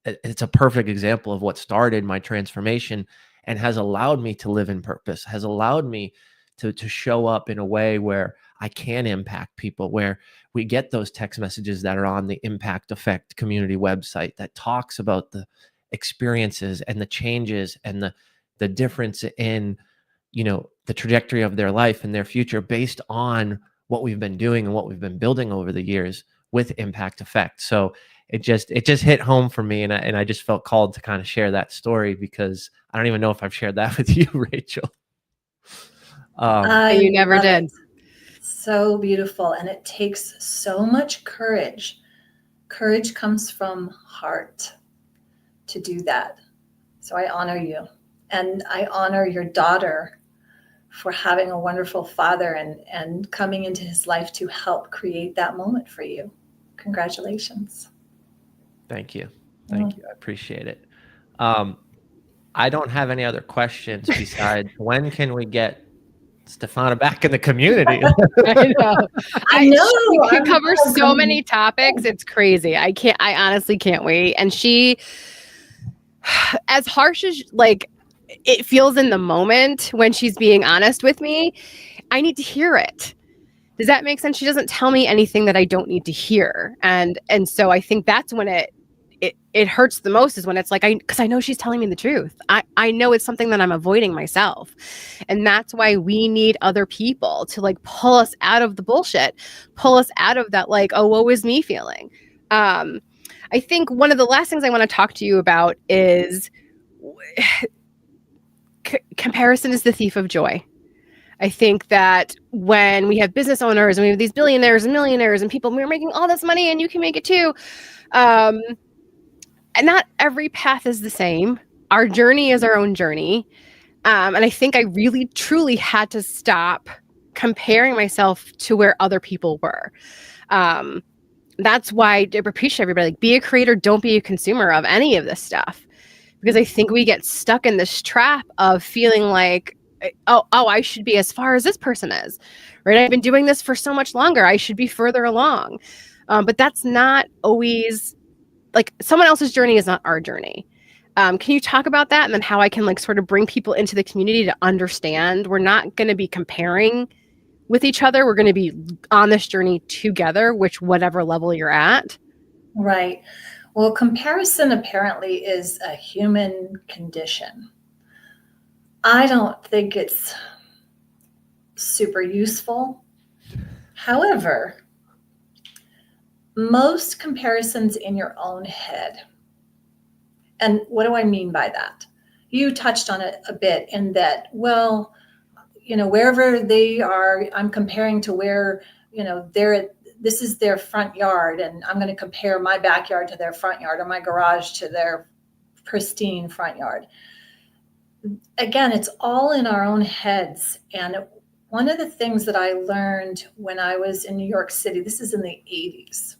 it's a perfect example of what started my transformation and has allowed me to live in purpose, has allowed me to show up in a way where I can impact people, where we get those text messages that are on the Impact Effect community website that talks about the experiences and the changes and the difference in, the trajectory of their life and their future based on what we've been doing and what we've been building over the years with Impact Effect. So it just hit home for me, and I just felt called to kind of share that story, because I don't even know if I've shared that with you, Rachel. You never did. It. So beautiful, and it takes so much courage. Courage comes from heart to do that. So I honor you, and I honor your daughter for having a wonderful father and coming into his life to help create that moment for you. Congratulations. Thank you. Thank you. I appreciate it. I don't have any other questions besides when can we get Stefana back in the community? I know. I know. We can cover so many topics. It's crazy. I honestly can't wait. And she, as harsh as it feels in the moment when she's being honest with me, I need to hear it. Does that make sense? She doesn't tell me anything that I don't need to hear. And so I think that's when it hurts the most, is when it's like, because I know she's telling me the truth. I know it's something that I'm avoiding myself. And that's why we need other people to pull us out of the bullshit, pull us out of that, oh, woe is me feeling. I think one of the last things I want to talk to you about is comparison is the thief of joy. I think that when we have business owners and we have these billionaires and millionaires and people, we're making all this money and you can make it too. And not every path is the same. Our journey is our own journey. And I think I really, truly had to stop comparing myself to where other people were. That's why I appreciate everybody. Be a creator, don't be a consumer of any of this stuff. Because I think we get stuck in this trap of feeling like, oh, I should be as far as this person is, right? I've been doing this for so much longer. I should be further along. But that's not always, someone else's journey is not our journey. Can you talk about that? And then how I can sort of bring people into the community to understand we're not going to be comparing with each other. We're going to be on this journey together, whatever level you're at. Right. Well, comparison apparently is a human condition. I don't think it's super useful. However, most comparisons in your own head. And what do I mean by that? You touched on it a bit in that, well, wherever they are, I'm comparing to where, this is their front yard, and I'm going to compare my backyard to their front yard, or my garage to their pristine front yard. Again, it's all in our own heads. And one of the things that I learned when I was in New York City, this is in the 80s,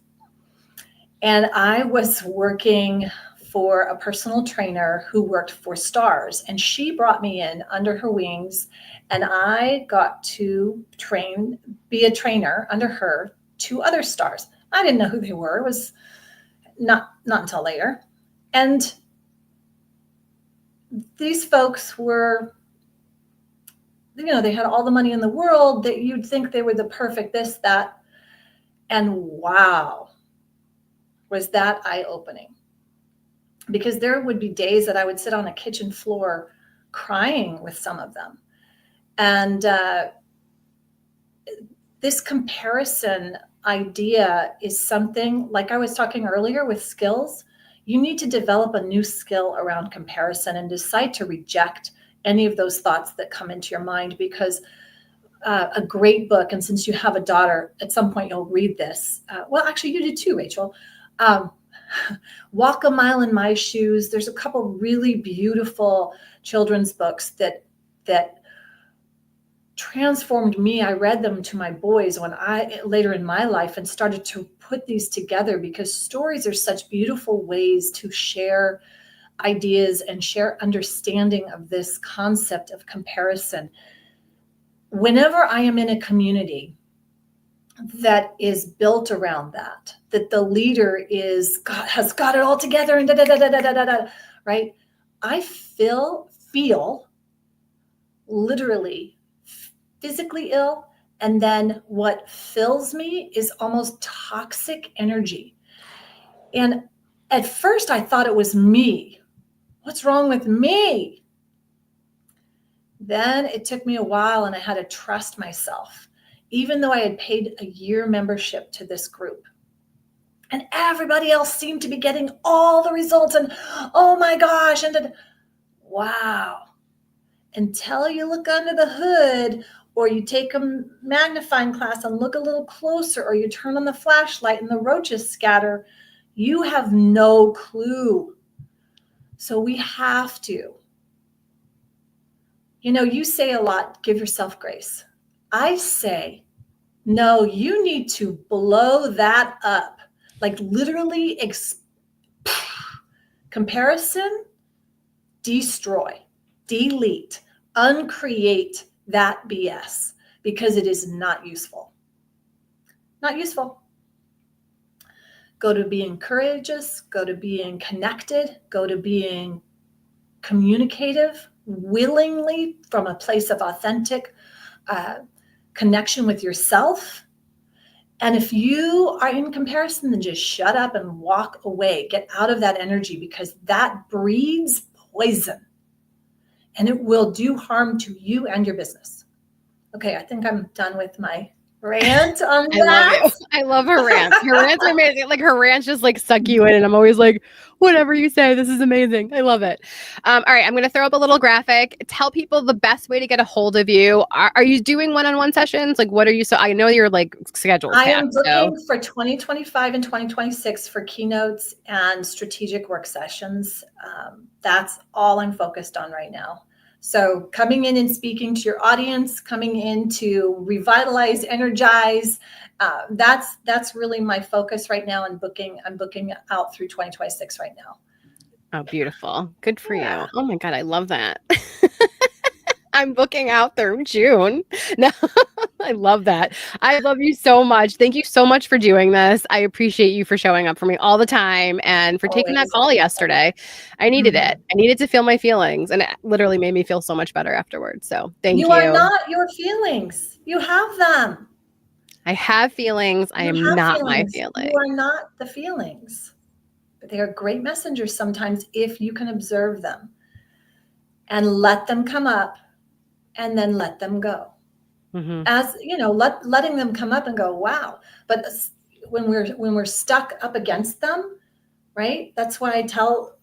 and I was working for a personal trainer who worked for stars, and she brought me in under her wings, and I got to be a trainer under her to other stars. I didn't know who they were. It was not until later. And these folks were, they had all the money in the world, that you'd think they were the perfect this, that. And wow, was that eye-opening. Because there would be days that I would sit on a kitchen floor crying with some of them. And this comparison idea is something, like I was talking earlier with skills, you need to develop a new skill around comparison and decide to reject any of those thoughts that come into your mind. Because a great book, and since you have a daughter, at some point you'll read this. Well, actually you did too, Rachel. Walk a Mile in My Shoes. There's a couple really beautiful children's books that transformed me. I read them to my boys later in my life, and started to put these together, because stories are such beautiful ways to share ideas and share understanding of this concept of comparison. Whenever I am in a community that is built around that the leader has got it all together and da da da da da da da, right? I feel literally physically ill, and then what fills me is almost toxic energy. And at first I thought it was me. What's wrong with me? Then it took me a while, and I had to trust myself, even though I had paid a year membership to this group. And everybody else seemed to be getting all the results, and oh my gosh, and wow. Until you look under the hood, or you take a magnifying glass and look a little closer, or you turn on the flashlight and the roaches scatter, you have no clue. So we have to. You say a lot, give yourself grace. I say, no, you need to blow that up. Like literally comparison, destroy, delete, uncreate that BS, because it is not useful. Not useful. Go to being courageous, go to being connected, go to being communicative, willingly from a place of authentic connection with yourself. And if you are in comparison, then just shut up and walk away. Get out of that energy, because that breeds poison, and it will do harm to you and your business. Okay, I think I'm done with my rant on that. I love you. I love her rants. Her rants are amazing. Like her rants just like suck you in, and I'm always like, whatever you say, this is amazing. I love it. All right, I'm going to throw up a little graphic. Tell people the best way to get a hold of you. Are you doing one-on-one sessions? Like, what are you? So I know you're like scheduled. I am booking for 2025 and 2026 for keynotes and strategic work sessions. That's all I'm focused on right now. So coming in and speaking to your audience, coming in to revitalize, energize, that's really my focus right now. And I'm booking out through 2026 right now. Oh, beautiful. Good for you. Oh my God, I love that. I'm booking out through June. No, I love that. I love you so much. Thank you so much for doing this. I appreciate you for showing up for me all the time and for taking that call yesterday. I needed it. I needed to feel my feelings, and it literally made me feel so much better afterwards. So thank you. You are not your feelings. You have them. I have feelings. I am not my feelings. You are not the feelings. But they are great messengers sometimes if you can observe them and let them come up and then let them go. As letting them come up and go, wow. But when we're stuck up against them, right? That's why I tell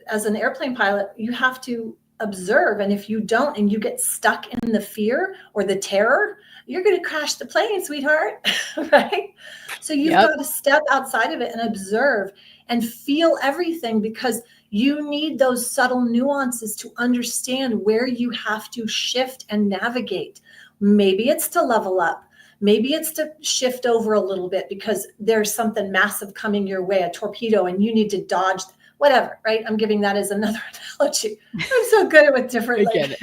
as an airplane pilot, you have to observe. And if you don't, and you get stuck in the fear or the terror, you're going to crash the plane, sweetheart. Right? So you've got to step outside of it and observe and feel everything, because you need those subtle nuances to understand where you have to shift and navigate. Maybe it's to level up. Maybe it's to shift over a little bit because there's something massive coming your way, a torpedo, and you need to dodge, whatever, right? I'm giving that as another analogy. I'm so good with different. I get it.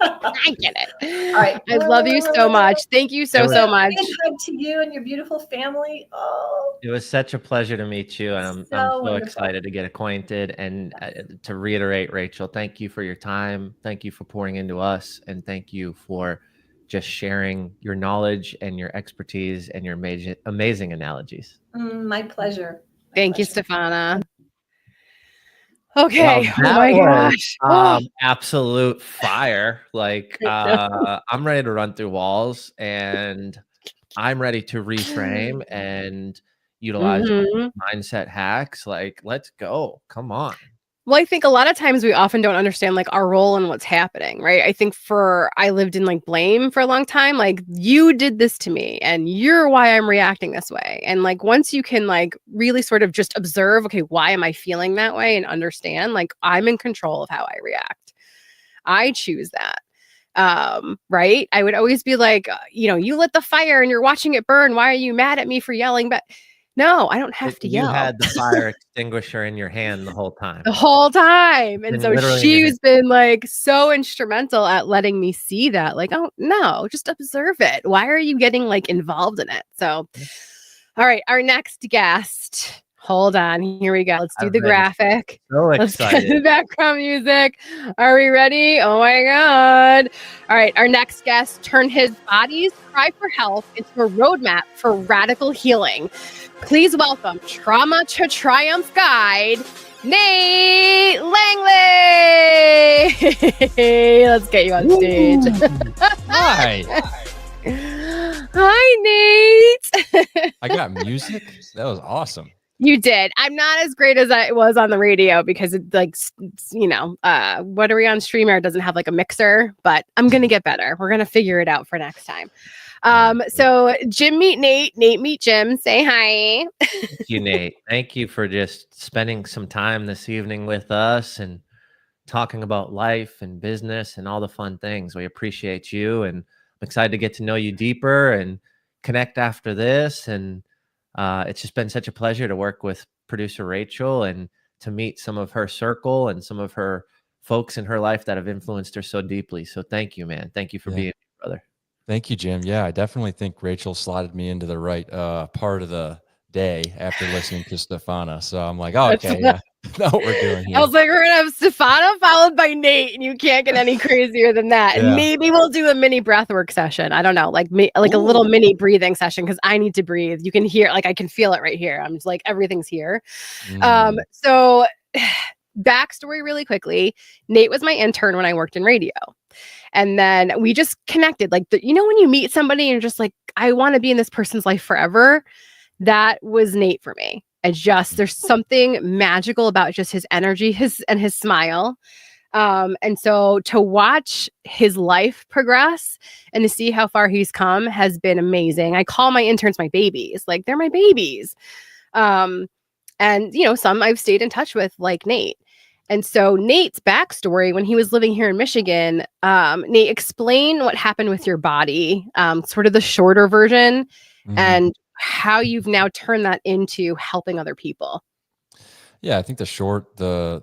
I get it. All right. I love you so much. Thank you so much. Big hug to you and your beautiful family. Oh, it was such a pleasure to meet you, and I'm so excited to get acquainted. And to reiterate, Rachel, thank you for your time. Thank you for pouring into us, and thank you for just sharing your knowledge and your expertise and your amazing analogies. My pleasure. Thank you, Stefana. Okay. Well, oh my gosh. Absolute fire. Like I'm ready to run through walls, and I'm ready to reframe and utilize mindset hacks. Like, let's go. Come on. Well, I think a lot of times we often don't understand like our role in what's happening, right? I think I lived in like blame for a long time. Like, you did this to me and you're why I'm reacting this way. And like, once you can like really sort of just observe, okay, why am I feeling that way, and understand like I'm in control of how I react. I choose that. Right. I would always be like, you lit the fire and you're watching it burn. Why are you mad at me for yelling? But No, I don't have But to you yell. had the fire extinguisher in your hand the whole time. The whole time. And And so literally in your she's been like so instrumental at letting me see that. Like, oh no, just observe it. Why are you getting like involved in it? So, all right, our next guest. Hold on. Here we go. Let's do I've the been graphic. so Let's get the excited. background music. Are we ready? Oh my God. All right. Our next guest turned his body's cry for help into a roadmap for radical healing. Please welcome Trauma to Triumph guide, Nate Langley. Let's get you on stage. Hi. Hi, Nate. I got music. That was awesome. You did. I'm not as great as I was on the radio because it like, what are we on StreamYard? It doesn't have like a mixer, but I'm going to get better. We're going to figure it out for next time. So Jim meet Nate, Nate meet Jim. Say hi. Thank you, Nate. Thank you for just spending some time this evening with us and talking about life and business and all the fun things. We appreciate you, and I'm excited to get to know you deeper and connect after this. And it's just been such a pleasure to work with producer Rachel and to meet some of her circle and some of her folks in her life that have influenced her so deeply. So thank you, man. Thank you for being here, brother. Thank you, Jim. Yeah, I definitely think Rachel slotted me into the right part of the day after listening to Stefana. So I'm like, oh, okay, yeah, know what we're doing here. I was like, we're gonna have Stefana followed by Nate, and you can't get any crazier than that. And maybe we'll do a mini breathwork session. I don't know, like a little mini breathing session because I need to breathe. You can hear, like, I can feel it right here. I'm just like, everything's here. So backstory really quickly. Nate was my intern when I worked in radio. And then we just connected. Like, when you meet somebody and you're just like, I want to be in this person's life forever. That was Nate for me. There's something magical about just his energy, his smile. And so to watch his life progress and to see how far he's come has been amazing. I call my interns my babies. Like, they're my babies. And some I've stayed in touch with, like Nate. And so Nate's backstory, when he was living here in Michigan, Nate, explain what happened with your body, sort of the shorter version, and how you've now turned that into helping other people. Yeah, I think the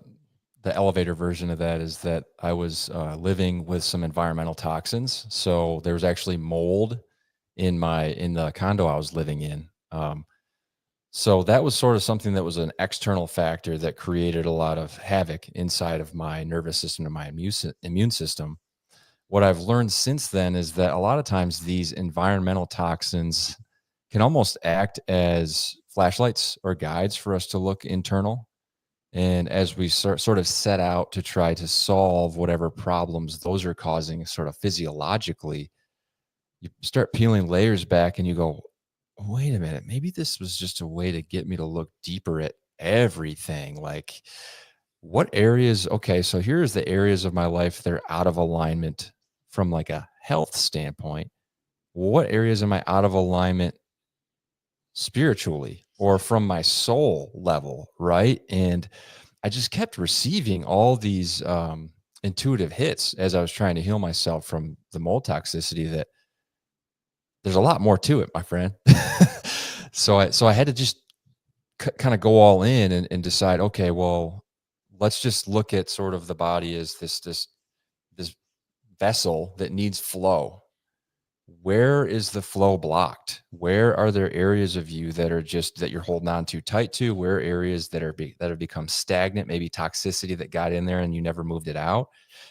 elevator version of that is that I was living with some environmental toxins. So there was actually mold in the condo I was living in. So that was sort of something that was an external factor that created a lot of havoc inside of my nervous system and my immune system. What I've learned since then is that a lot of times these environmental toxins can almost act as flashlights or guides for us to look internal. And as we sort of set out to try to solve whatever problems those are causing sort of physiologically, you start peeling layers back and you go, wait a minute, maybe this was just a way to get me to look deeper at everything. Like, what areas? Okay, so here's the areas of my life that are out of alignment from like a health standpoint. What areas am I out of alignment spiritually or from my soul level, right? And I just kept receiving all these intuitive hits as I was trying to heal myself from the mold toxicity, that there's a lot more to it, my friend. So I had to just kind of go all in and decide, okay, well, let's just look at sort of the body as this vessel that needs flow. Where is the flow blocked? Where are there areas of you that you're holding on too tight to? Where are areas that have become stagnant, maybe toxicity that got in there and you never moved it out?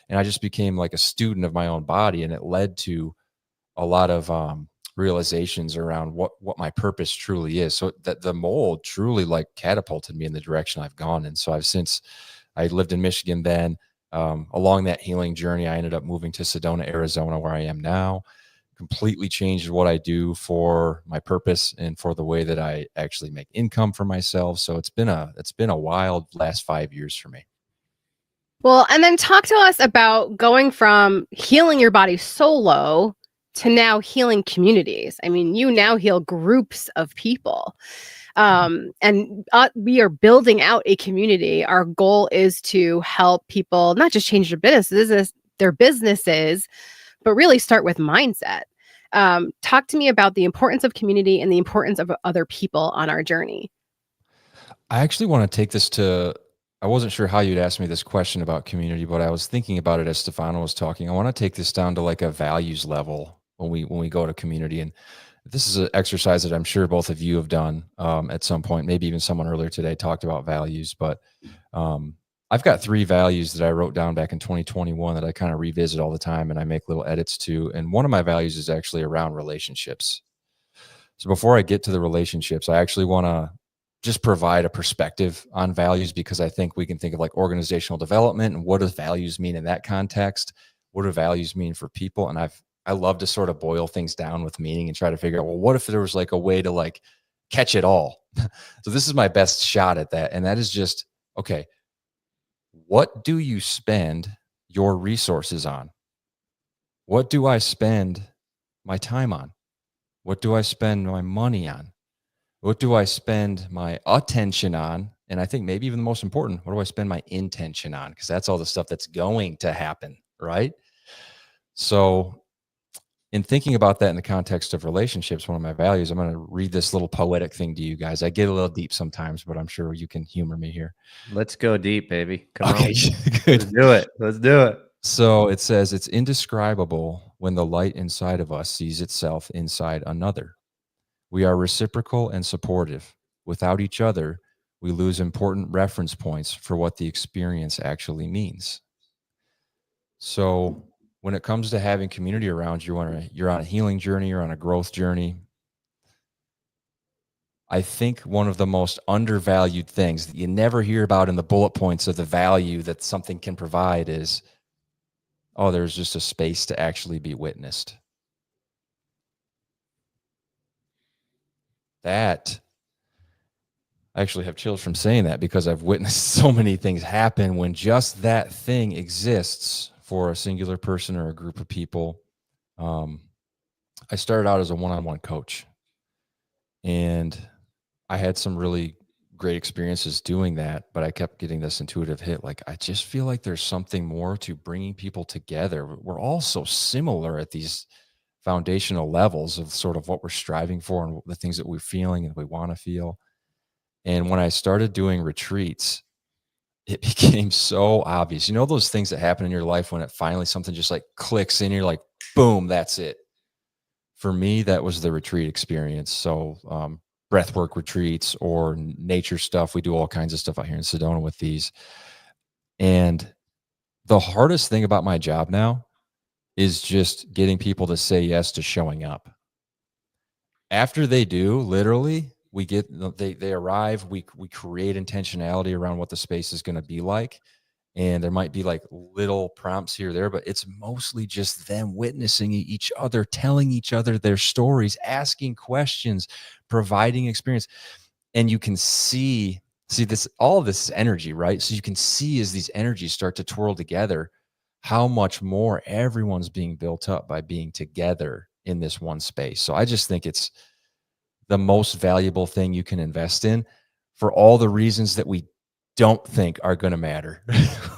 And I just became like a student of my own body, and it led to a lot of realizations around what my purpose truly is. So that the mold truly like catapulted me in the direction I've gone. And so I lived in Michigan then. Along that healing journey, I ended up moving to Sedona, Arizona, where I am now. Completely changed what I do for my purpose and for the way that I actually make income for myself. So it's been a wild last 5 years for me. Well, and then talk to us about going from healing your body solo to now healing communities. I mean, you now heal groups of people. And we are building out a community. Our goal is to help people not just change their businesses, but really start with mindset. Talk to me about the importance of community and the importance of other people on our journey. I actually want to take this to, I wasn't sure how you'd ask me this question about community, but I was thinking about it as Stefano was talking. I want to take this down to like a values level when we go to community. And this is an exercise that I'm sure both of you have done at some point. Maybe even someone earlier today talked about values, but I've got 3 values that I wrote down back in 2021 that I kind of revisit all the time and I make little edits to. And one of my values is actually around relationships. So before I get to the relationships, I actually want to just provide a perspective on values, because I think we can think of like organizational development and what does values mean in that context? What do values mean for people? And I love to sort of boil things down with meaning and try to figure out, well, what if there was like a way to like catch it all? So this is my best shot at that. And that is just, okay, what do you spend your resources on? What do I spend my time on? What do I spend my money on? What do I spend my attention on? And I think maybe even the most important, what do I spend my intention on? Because that's all the stuff that's going to happen, right? So in thinking about that in the context of relationships, one of my values, I'm going to read this little poetic thing to you guys. I get a little deep sometimes, but I'm sure you can humor me here. Let's go deep, baby. Come Okay, on. good. Let's do it. Let's do it. So it says, it's indescribable when the light inside of us sees itself inside another. We are reciprocal and supportive. Without each other, we lose important reference points for what the experience actually means. So when it comes to having community around you, you're on a healing journey, you're on a growth journey. I think one of the most undervalued things that you never hear about in the bullet points of the value that something can provide is, oh, there's just a space to actually be witnessed. That, I actually have chills from saying that, because I've witnessed so many things happen when just that thing exists for a singular person or a group of people. I started out as a one-on-one coach, and I had some really great experiences doing that, but I kept getting this intuitive hit. Like, I just feel like there's something more to bringing people together. We're all so similar at these foundational levels of sort of what we're striving for and the things that we're feeling and we want to feel. And when I started doing retreats, it became so obvious. You know, those things that happen in your life when it finally something just like clicks in, you're like, boom, that's it. For me, that was the retreat experience. So breathwork retreats or nature stuff. We do all kinds of stuff out here in Sedona with these. And the hardest thing about my job now is just getting people to say yes to showing up. After they do, literally, we get, they arrive, we create intentionality around what the space is going to be like. And there might be like little prompts here or there, but it's mostly just them witnessing each other, telling each other their stories, asking questions, providing experience. And you can see this, all of this is energy, right? So you can see as these energies start to twirl together, how much more everyone's being built up by being together in this one space. So I just think it's the most valuable thing you can invest in, for all the reasons that we don't think are going to matter.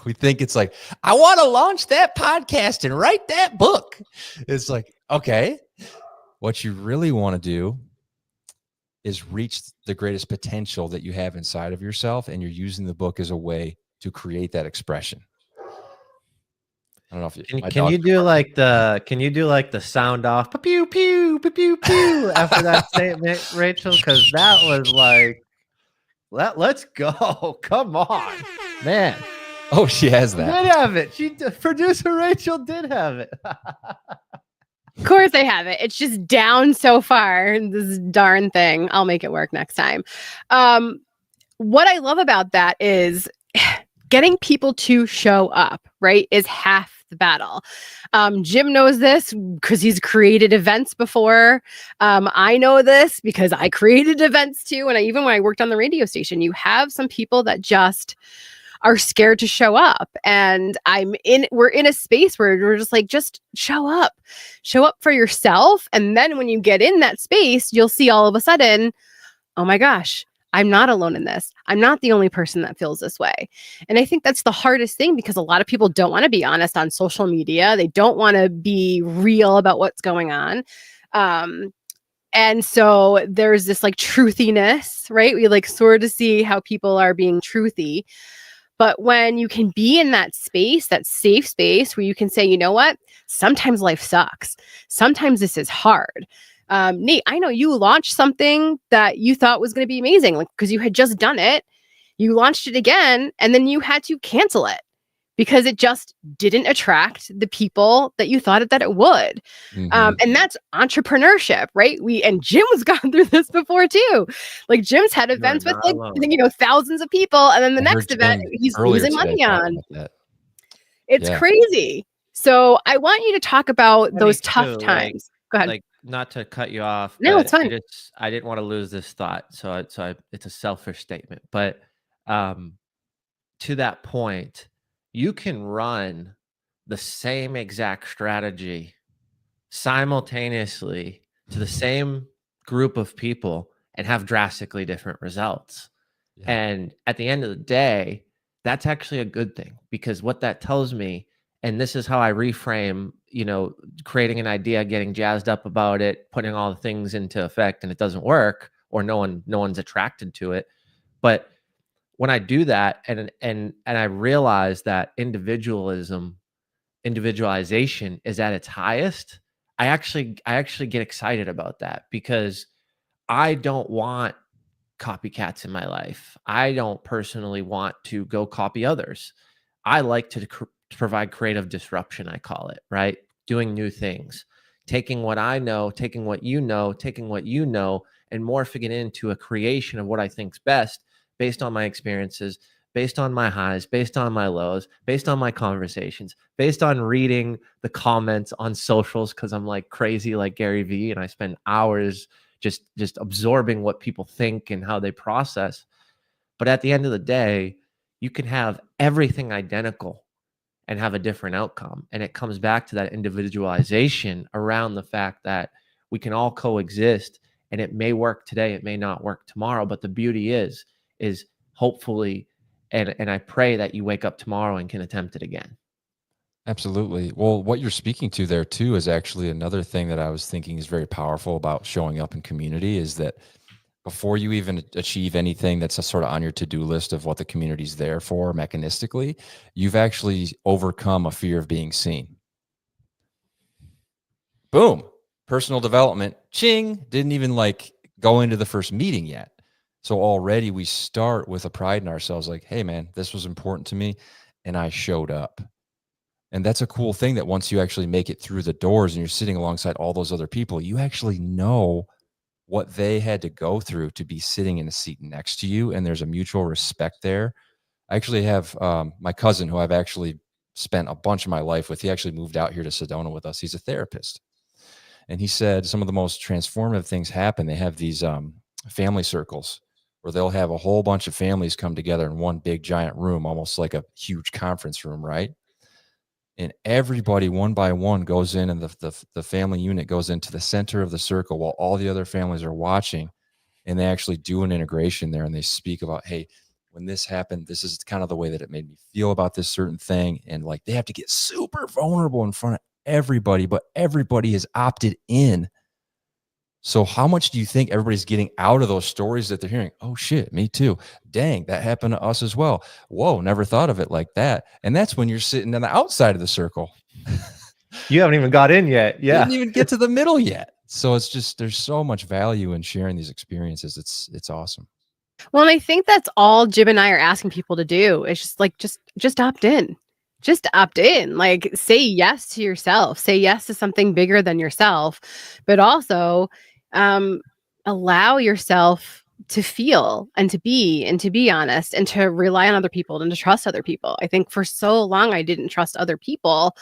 We think it's like, I want to launch that podcast and write that book. It's like, okay, what you really want to do is reach the greatest potential that you have inside of yourself, and you're using the book as a way to create that expression. I don't know if you can you do like the sound off pew pew pew pew pew after that statement, Rachel? Because that was like, let's go. Come on, man. Oh, she has that. She did have it. Producer Rachel did have it. Of course I have it. It's just down so far, this darn thing. I'll make it work next time. What I love about that is getting people to show up, right, is half the battle. Jim knows this because he's created events before. I know this because I created events too. And even when I worked on the radio station, you have some people that just are scared to show up. And we're in a space where we're just like, just show up for yourself. And then when you get in that space, you'll see all of a sudden, oh my gosh, I'm not alone in this. I'm not the only person that feels this way. And I think that's the hardest thing, because a lot of people don't want to be honest on social media. They don't want to be real about what's going on. And so there's this like truthiness, right? We like sort of see how people are being truthy. But when you can be in that space, that safe space where you can say, you know what, sometimes life sucks. Sometimes this is hard. Nate, I know you launched something that you thought was going to be amazing, like because you had just done it. You launched it again, and then you had to cancel it because it just didn't attract the people that you thought that it would. And that's entrepreneurship, right? And Jim has gone through this before too. Like Jim's had You are events with not like, alone. thousands of people. And then the I heard next event, Jim he's earlier losing today money talk on. about that. It's Yeah. crazy. So I want you to talk about Funny those too, tough times. Go ahead. like not to cut you off, No, it's but fine. I didn't want to lose this thought. It's a selfish statement, but um, to that point, you can run the same exact strategy simultaneously to the same group of people and have drastically different results. Yeah. And at the end of the day, that's actually a good thing, because what that tells me, and this is how I reframe, creating an idea, getting jazzed up about it, putting all the things into effect, and it doesn't work, or no one's attracted to it. But when I do that, and I realize that individualization is at its highest, I actually get excited about that, because I don't want copycats in my life. I don't personally want to go copy others. I like to provide creative disruption, I call it, right? Doing new things, taking what I know, taking what you know, and morphing it into a creation of what I think's best based on my experiences, based on my highs, based on my lows, based on my conversations, based on reading the comments on socials, because I'm like crazy like Gary Vee, and I spend hours just absorbing what people think and how they process. But at the end of the day, you can have everything identical and have a different outcome. And it comes back to that individualization around the fact that we can all coexist, and it may work today, it may not work tomorrow. But the beauty is hopefully, and I pray that you wake up tomorrow and can attempt it again. Absolutely. Well, what you're speaking to there too is actually another thing that I was thinking is very powerful about showing up in community, is that before you even achieve anything that's a sort of on your to-do list of what the community's there for mechanistically, you've actually overcome a fear of being seen. Boom. Personal development. Ching. Didn't even like go into the first meeting yet. So already we start with a pride in ourselves, like, hey man, this was important to me and I showed up. And that's a cool thing, that once you actually make it through the doors and you're sitting alongside all those other people, you actually know what they had to go through to be sitting in a seat next to you. And there's a mutual respect there. I actually have my cousin, who I've actually spent a bunch of my life with. He actually moved out here to Sedona with us. He's a therapist. And he said some of the most transformative things happen. They have these family circles where they'll have a whole bunch of families come together in one big giant room, almost like a huge conference room, right? And everybody one by one goes in, and the family unit goes into the center of the circle while all the other families are watching. And they actually do an integration there, and they speak about, hey, when this happened, this is kind of the way that it made me feel about this certain thing. And like, they have to get super vulnerable in front of everybody, but everybody has opted in. So how much do you think everybody's getting out of those stories that they're hearing? Oh shit, me too. Dang, that happened to us as well. Whoa, never thought of it like that. And that's when you're sitting on the outside of the circle. You haven't even got in yet. Yeah. Didn't even get to the middle yet. So it's just, there's so much value in sharing these experiences. It's awesome. Well, and I think that's all Jim and I are asking people to do. It's just like, just opt in. Just opt in. Like, say yes to yourself. Say yes to something bigger than yourself, but also allow yourself to feel and to be honest and to rely on other people and to trust other people. I think for so long I didn't trust other people.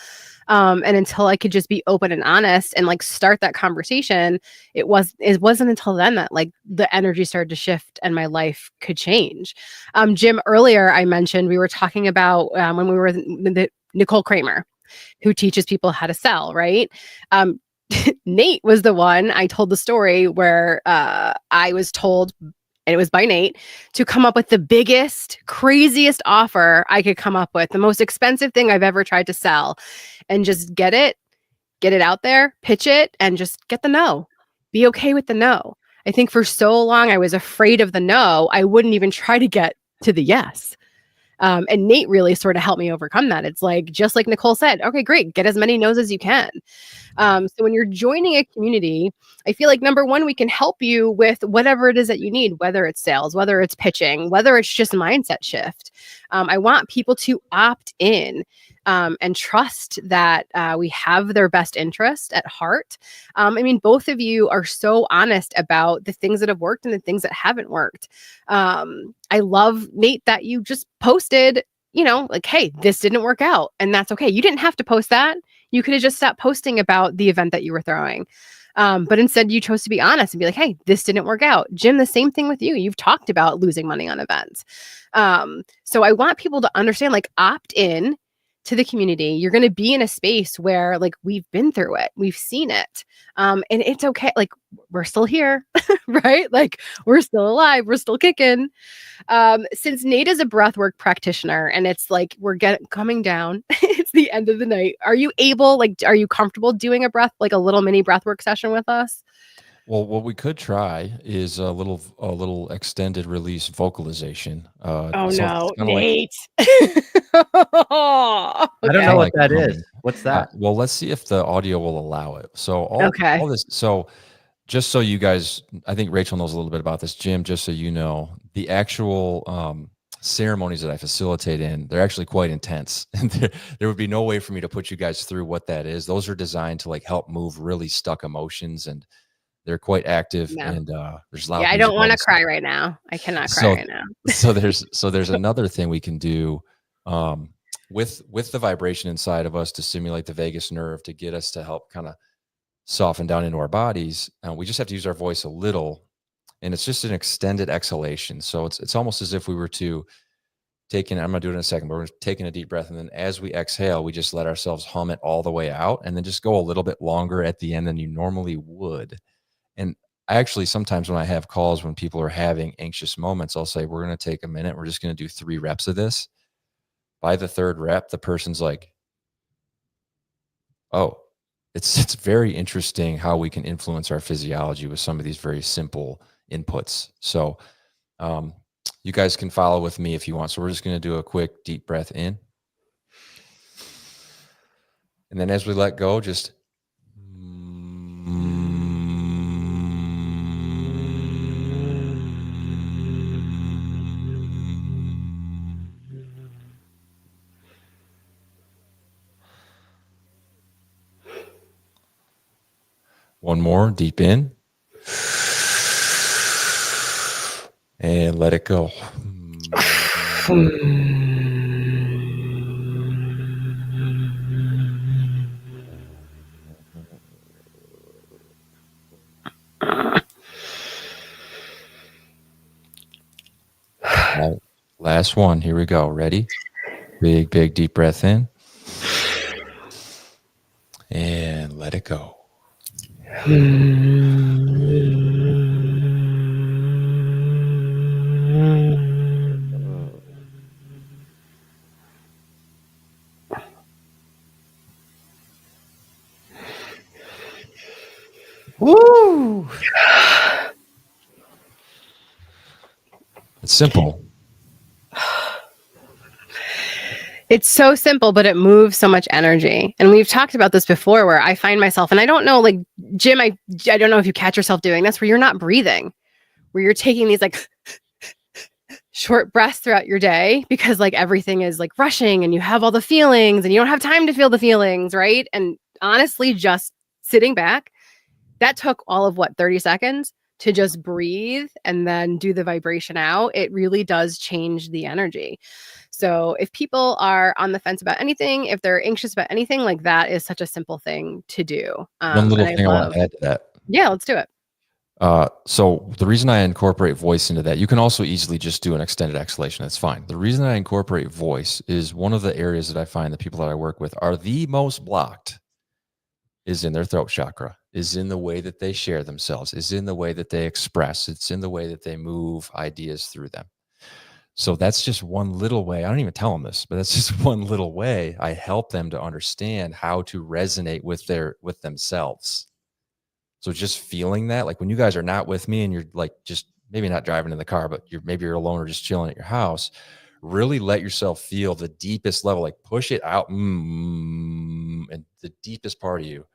And until I could just be open and honest and like start that conversation, it wasn't until then that like the energy started to shift and my life could change. Jim, earlier I mentioned we were talking about when we were with Nicole Kramer, who teaches people how to sell, right? Nate was the one I told the story where I was told, and it was by Nate, to come up with the biggest, craziest offer I could come up with, the most expensive thing I've ever tried to sell, and just get it get it out there, pitch it, and just get the no. Be okay with the no. I think for so long I was afraid of the no, I wouldn't even try to get to the yes. And Nate really sort of helped me overcome that. It's like, just like Nicole said, okay, great, get as many no's as you can. So when you're joining a community, I feel like number one, we can help you with whatever it is that you need, whether it's sales, whether it's pitching, whether it's just mindset shift. I want people to opt in. And trust that we have their best interest at heart. I mean, both of you are so honest about the things that have worked and the things that haven't worked. I love, Nate, that you just posted, like, hey, this didn't work out. And that's okay. You didn't have to post that. You could have just stopped posting about the event that you were throwing. But instead, you chose to be honest and be like, hey, this didn't work out. Jim, the same thing with you. You've talked about losing money on events. So I want people to understand, like, opt in to the community. You're going to be in a space where, like, we've been through it, we've seen it, and it's okay. Like, we're still here, right? Like, we're still alive, we're still kicking. Since Nate is a breathwork practitioner, and it's like we're coming down, it's the end of the night. Are you comfortable doing a little mini breathwork session with us? Well, what we could try is a little extended release vocalization. Oh So no, it's kinda like Nate. I don't know what like that humming. is. What's that? Well, let's see if the audio will allow it. So Okay. all this. So just so you guys, I think Rachel knows a little bit about this. Jim, just so you know, the actual ceremonies that I facilitate in, they're actually quite intense, and there would be no way for me to put you guys through what that is. Those are designed to like help move really stuck emotions, and they're quite active. No. And there's loud. Yeah, I music, don't all want to this stuff. cry right now. I cannot cry So right now. there's another thing we can do with the vibration inside of us to stimulate the vagus nerve to get us to help kind of soften down into our bodies. We just have to use our voice a little, and it's just an extended exhalation. So it's almost as if we were to taking, I'm going to do it in a second, but we're taking a deep breath. And then as we exhale, we just let ourselves hum it all the way out, and then just go a little bit longer at the end than you normally would. And I actually, sometimes when I have calls, when people are having anxious moments, I'll say, we're going to take a minute. We're just going to do 3 reps of this. By the 3rd rep, the person's like, oh, it's very interesting how we can influence our physiology with some of these very simple inputs. So you guys can follow with me if you want. So we're just going to do a quick deep breath in. And then as we let go, just one more deep in. And let it go. Last one. Here we go. Ready? Big, big, deep breath in. And let it go. Woo! It's simple. It's so simple, but it moves so much energy. And we've talked about this before, where I find myself, and I don't know, like, Jim, I don't know if you catch yourself doing this, where you're not breathing, where you're taking these like short breaths throughout your day because like everything is like rushing and you have all the feelings and you don't have time to feel the feelings, right? And honestly, just sitting back, that took all of 30 seconds to just breathe and then do the vibration out. It really does change the energy. So if people are on the fence about anything, if they're anxious about anything, like, that is such a simple thing to do. One little thing I want to add to that. Yeah, let's do it. So the reason I incorporate voice into that, you can also easily just do an extended exhalation. That's fine. The reason I incorporate voice is one of the areas that I find the people that I work with are the most blocked is in their throat chakra, is in the way that they share themselves, is in the way that they express. It's in the way that they move ideas through them. So that's just one little way. I don't even tell them this, but that's just one little way I help them to understand how to resonate with themselves. So just feeling that, like when you guys are not with me and you're like just maybe not driving in the car, but maybe you're alone or just chilling at your house, really let yourself feel the deepest level, like push it out and the deepest part of you.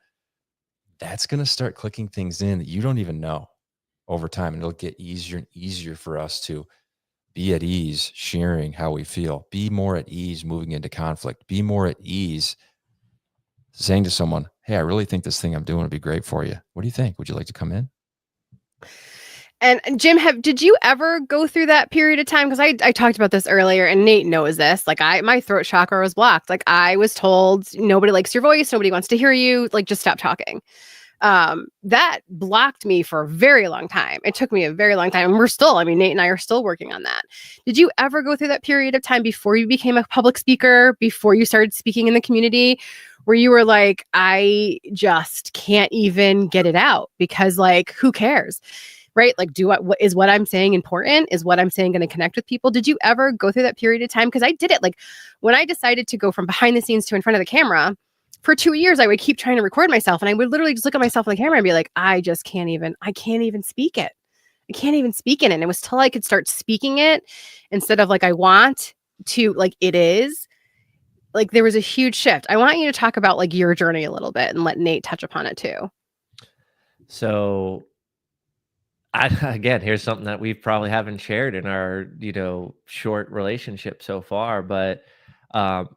That's going to start clicking things in that you don't even know over time. And it'll get easier and easier for us to be at ease sharing how we feel, be more at ease moving into conflict, be more at ease saying to someone, hey, I really think this thing I'm doing would be great for you. What do you think? Would you like to come in? And Jim, did you ever go through that period of time? Because I talked about this earlier, and Nate knows this. Like my throat chakra was blocked. Like I was told nobody likes your voice, nobody wants to hear you. Like just stop talking. That blocked me for a very long time. It took me a very long time, and Nate and I are still working on that. Did you ever go through that period of time before you became a public speaker, before you started speaking in the community, where you were like, I just can't even get it out because like, who cares? Right? Like, what I'm saying important? Is what I'm saying going to connect with people? Did you ever go through that period of time? Because I did it. Like when I decided to go from behind the scenes to in front of the camera, for 2 years, I would keep trying to record myself, and I would literally just look at myself in the camera and be like, I can't even speak it. I can't even speak it. And it was till I could start speaking it instead of like, I want to, like, it is. Like there was a huge shift. I want you to talk about like your journey a little bit and let Nate touch upon it too. So again, here's something that we probably haven't shared in our, short relationship so far. But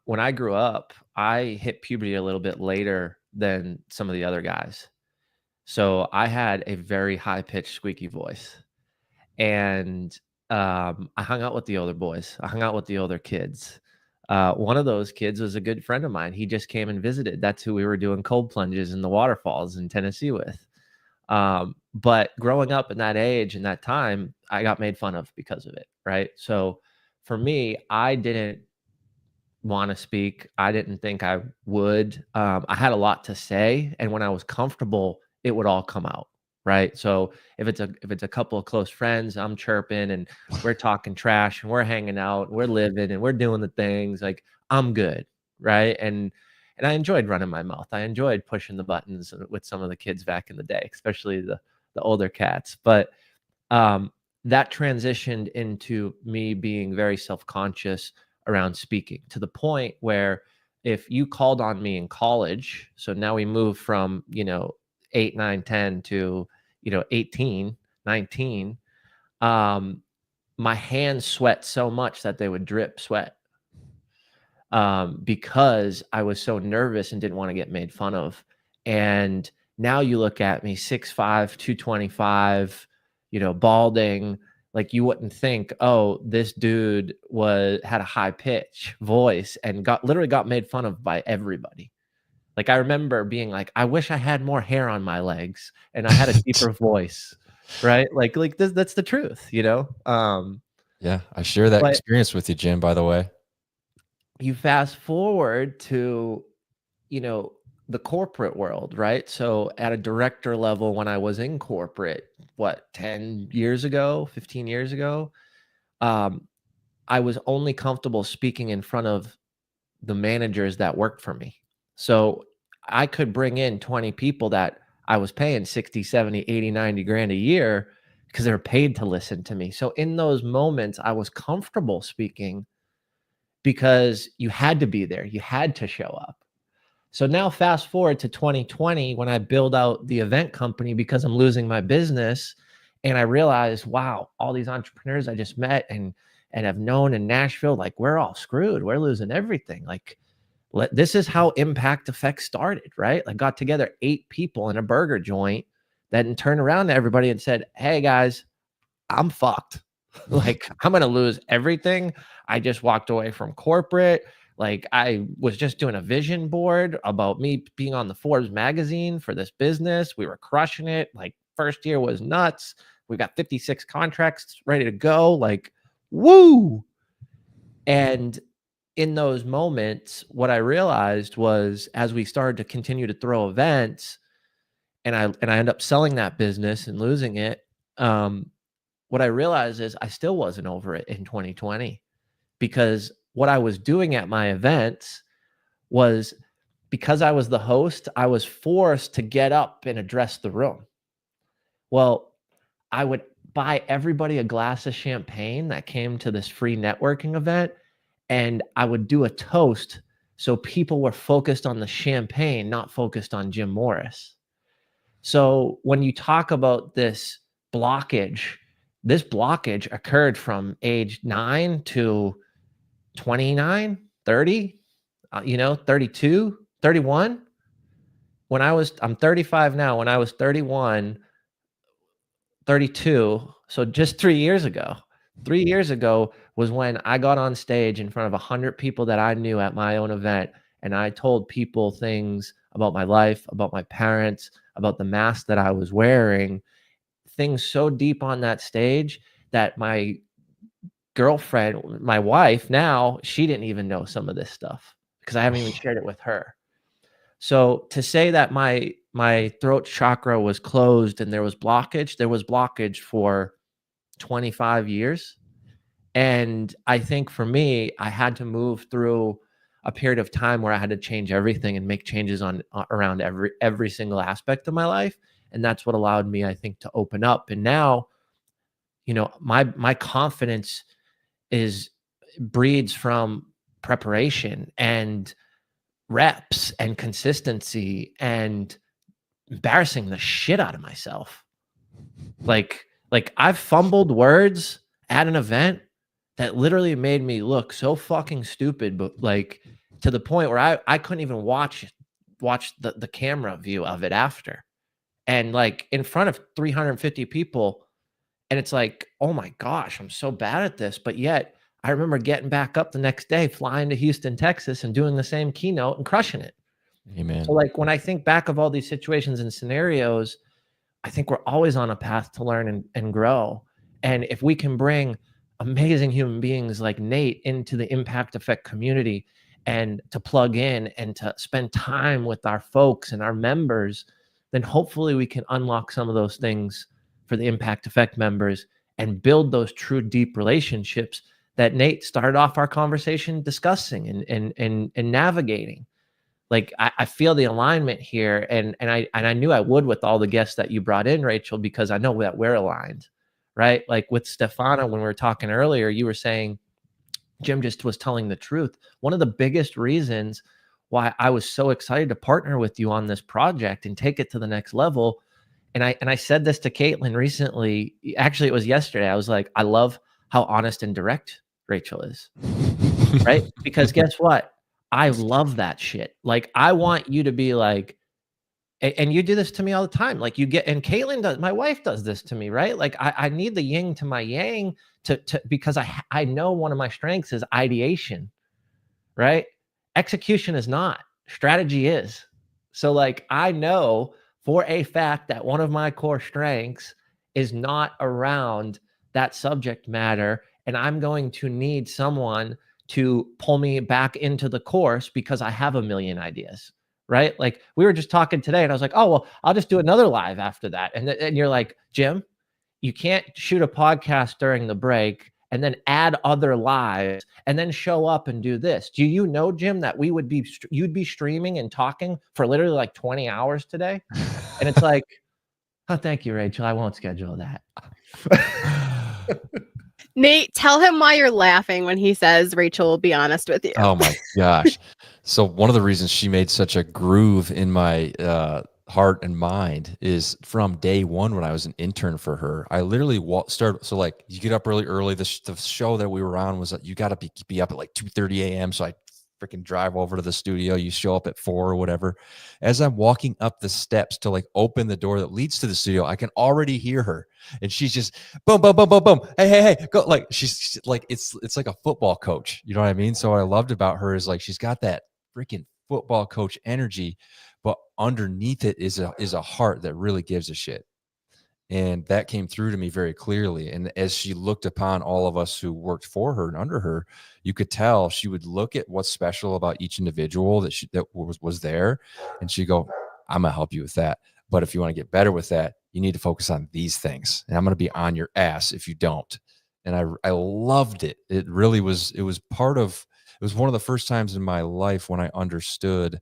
when I grew up, I hit puberty a little bit later than some of the other guys. So I had a very high pitched squeaky voice, and I hung out with the older boys. I hung out with the older kids. One of those kids was a good friend of mine. He just came and visited. That's who we were doing cold plunges in the waterfalls in Tennessee with. But growing up in that age and that time, I got made fun of because of it. Right. So for me, I didn't want to speak. I didn't think I would. I had a lot to say. And when I was comfortable, it would all come out. Right. So if it's a couple of close friends, I'm chirping and we're talking trash and we're hanging out, we're living and we're doing the things, like I'm good. Right. And I enjoyed running my mouth. I enjoyed pushing the buttons with some of the kids back in the day, especially the older cats. But that transitioned into me being very self-conscious around speaking, to the point where if you called on me in college, so now we move from 8, 9, 10 to 18, 19, my hands sweat so much that they would drip sweat, because I was so nervous and didn't want to get made fun of. And now you look at me 6'5", 225, balding, like you wouldn't think, oh, this dude had a high pitch voice and literally got made fun of by everybody. Like I remember being like, I wish I had more hair on my legs and I had a deeper voice, right? Like that's the truth, Yeah, I share that But experience with you, Jim, by the way. you fast forward to, the corporate world, right? So at a director level, when I was in corporate, 10 years ago, 15 years ago, I was only comfortable speaking in front of the managers that worked for me. So I could bring in 20 people that I was paying 60, 70, 80, 90 grand a year because they were paid to listen to me. So in those moments, I was comfortable speaking because you had to be there. You had to show up. So now fast forward to 2020, when I build out the event company because I'm losing my business, and I realized, wow, all these entrepreneurs I just met and have known in Nashville, like we're all screwed. We're losing everything. Like this is how Impact Effect started, right? Like got together 8 people in a burger joint, then turned around to everybody and said, hey guys, I'm fucked. Like I'm going to lose everything. I just walked away from corporate. Like I was just doing a vision board about me being on the Forbes magazine for this business. We were crushing it. Like first year was nuts. We got 56 contracts ready to go. Like, woo. And in those moments, what I realized was, as we started to continue to throw events and I end up selling that business and losing it, what I realized is I still wasn't over it in 2020, because what I was doing at my events was, because I was the host, I was forced to get up and address the room. Well, I would buy everybody a glass of champagne that came to this free networking event, and I would do a toast so people were focused on the champagne, not focused on Jim Morris. So when you talk about this blockage occurred from age 9 to 29, 30, 32, 31. I'm 35 now. When I was 31, 32, so just 3 years ago. 3 years ago was when I got on stage in front of 100 people that I knew at my own event, and I told people things about my life, about my parents, about the mask that I was wearing, things so deep on that stage that my girlfriend, my wife now, she didn't even know some of this stuff because I haven't even shared it with her. So to say that my throat chakra was closed and there was blockage for 25 years. And I think for me, I had to move through a period of time where I had to change everything and make changes around every single aspect of my life. And that's what allowed me, I think, to open up. And now, my confidence breeds from preparation and reps and consistency and embarrassing the shit out of myself. Like I've fumbled words at an event that literally made me look so fucking stupid, but like to the point where I couldn't even watch the camera view of it after. And like in front of 350 people, and it's like, oh my gosh, I'm so bad at this. But yet I remember getting back up the next day, flying to Houston, Texas, and doing the same keynote and crushing it. Amen. So like when I think back of all these situations and scenarios, I think we're always on a path to learn and grow. And if we can bring amazing human beings like Nate into the impact effect community and to plug in and to spend time with our folks and our members, then hopefully we can unlock some of those things for the impact effect members and build those true deep relationships that Nate started off our conversation discussing and navigating. Like I feel the alignment here, and I knew I would with all the guests that you brought in, Rachel, because I know that we're aligned, right? Like with Stefana, when we were talking earlier, you were saying Jim just was telling the truth. One of the biggest reasons why I was so excited to partner with you on this project and take it to the next level, and I said this to Caitlin recently. Actually, it was yesterday. I was like, I love how honest and direct Rachel is, right? Because guess what? I love that shit. Like, I want you to be like, and you do this to me all the time. Like and Caitlin does, my wife does this to me, right? Like I need the yin to my yang because I know one of my strengths is ideation, right? Execution is not, strategy is. So like, I know for a fact that one of my core strengths is not around that subject matter. And I'm going to need someone to pull me back into the course because I have a million ideas, right? Like we were just talking today and I was like, oh, well, I'll just do another live after that. And you're like, Jim, you can't shoot a podcast during the break and then add other lives and then show up and do this. Do you know, Jim, that you'd be streaming and talking for literally like 20 hours today? And it's like, oh, thank you, Rachel. I won't schedule that. Nate, tell him why you're laughing when he says Rachel will be honest with you. Oh my gosh. So one of the reasons she made such a groove in my heart and mind is from day one when I was an intern for her. I literally started. So like you get up really early. The show that we were on was you got to be up at like 2:30 a.m. So I freaking drive over to the studio. You show up at 4 or whatever. As I'm walking up the steps to like open the door that leads to the studio, I can already hear her. And she's just boom, boom, boom, boom, boom. Hey, go. Like she's like, it's like a football coach. You know what I mean? So what I loved about her is like, she's got that freaking football coach energy, but underneath it is a heart that really gives a shit. And that came through to me very clearly. And as she looked upon all of us who worked for her and under her, you could tell she would look at what's special about each individual that was there. And she'd go, I'm going to help you with that. But if you want to get better with that, you need to focus on these things. And I'm going to be on your ass if you don't. And I loved it. It really was, it was one of the first times in my life when I understood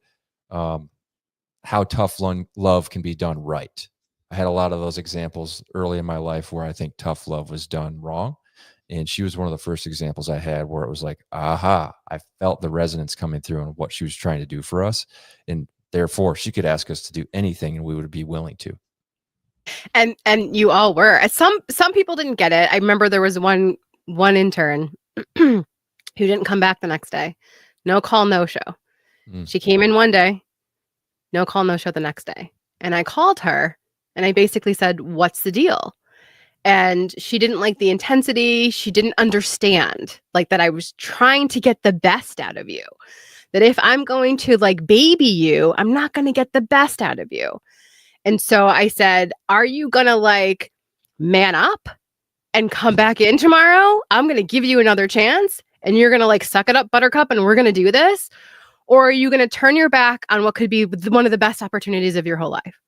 how tough love can be done right. I had a lot of those examples early in my life where I think tough love was done wrong. And she was one of the first examples I had where it was like, aha, I felt the resonance coming through on what she was trying to do for us. And therefore, she could ask us to do anything and we would be willing to. And you all were. Some people didn't get it. I remember there was one intern who didn't come back the next day. No call, no show. She came in one day, no call, no show the next day. And I called her and I basically said, "What's the deal?" And she didn't like the intensity. She didn't understand like that I was trying to get the best out of you. That if I'm going to like baby you, I'm not going to get the best out of you. And so I said, "Are you going to like man up and come back in tomorrow? I'm going to give you another chance and you're going to like suck it up, buttercup, and we're going to do this. Or are you going to turn your back on what could be one of the best opportunities of your whole life?"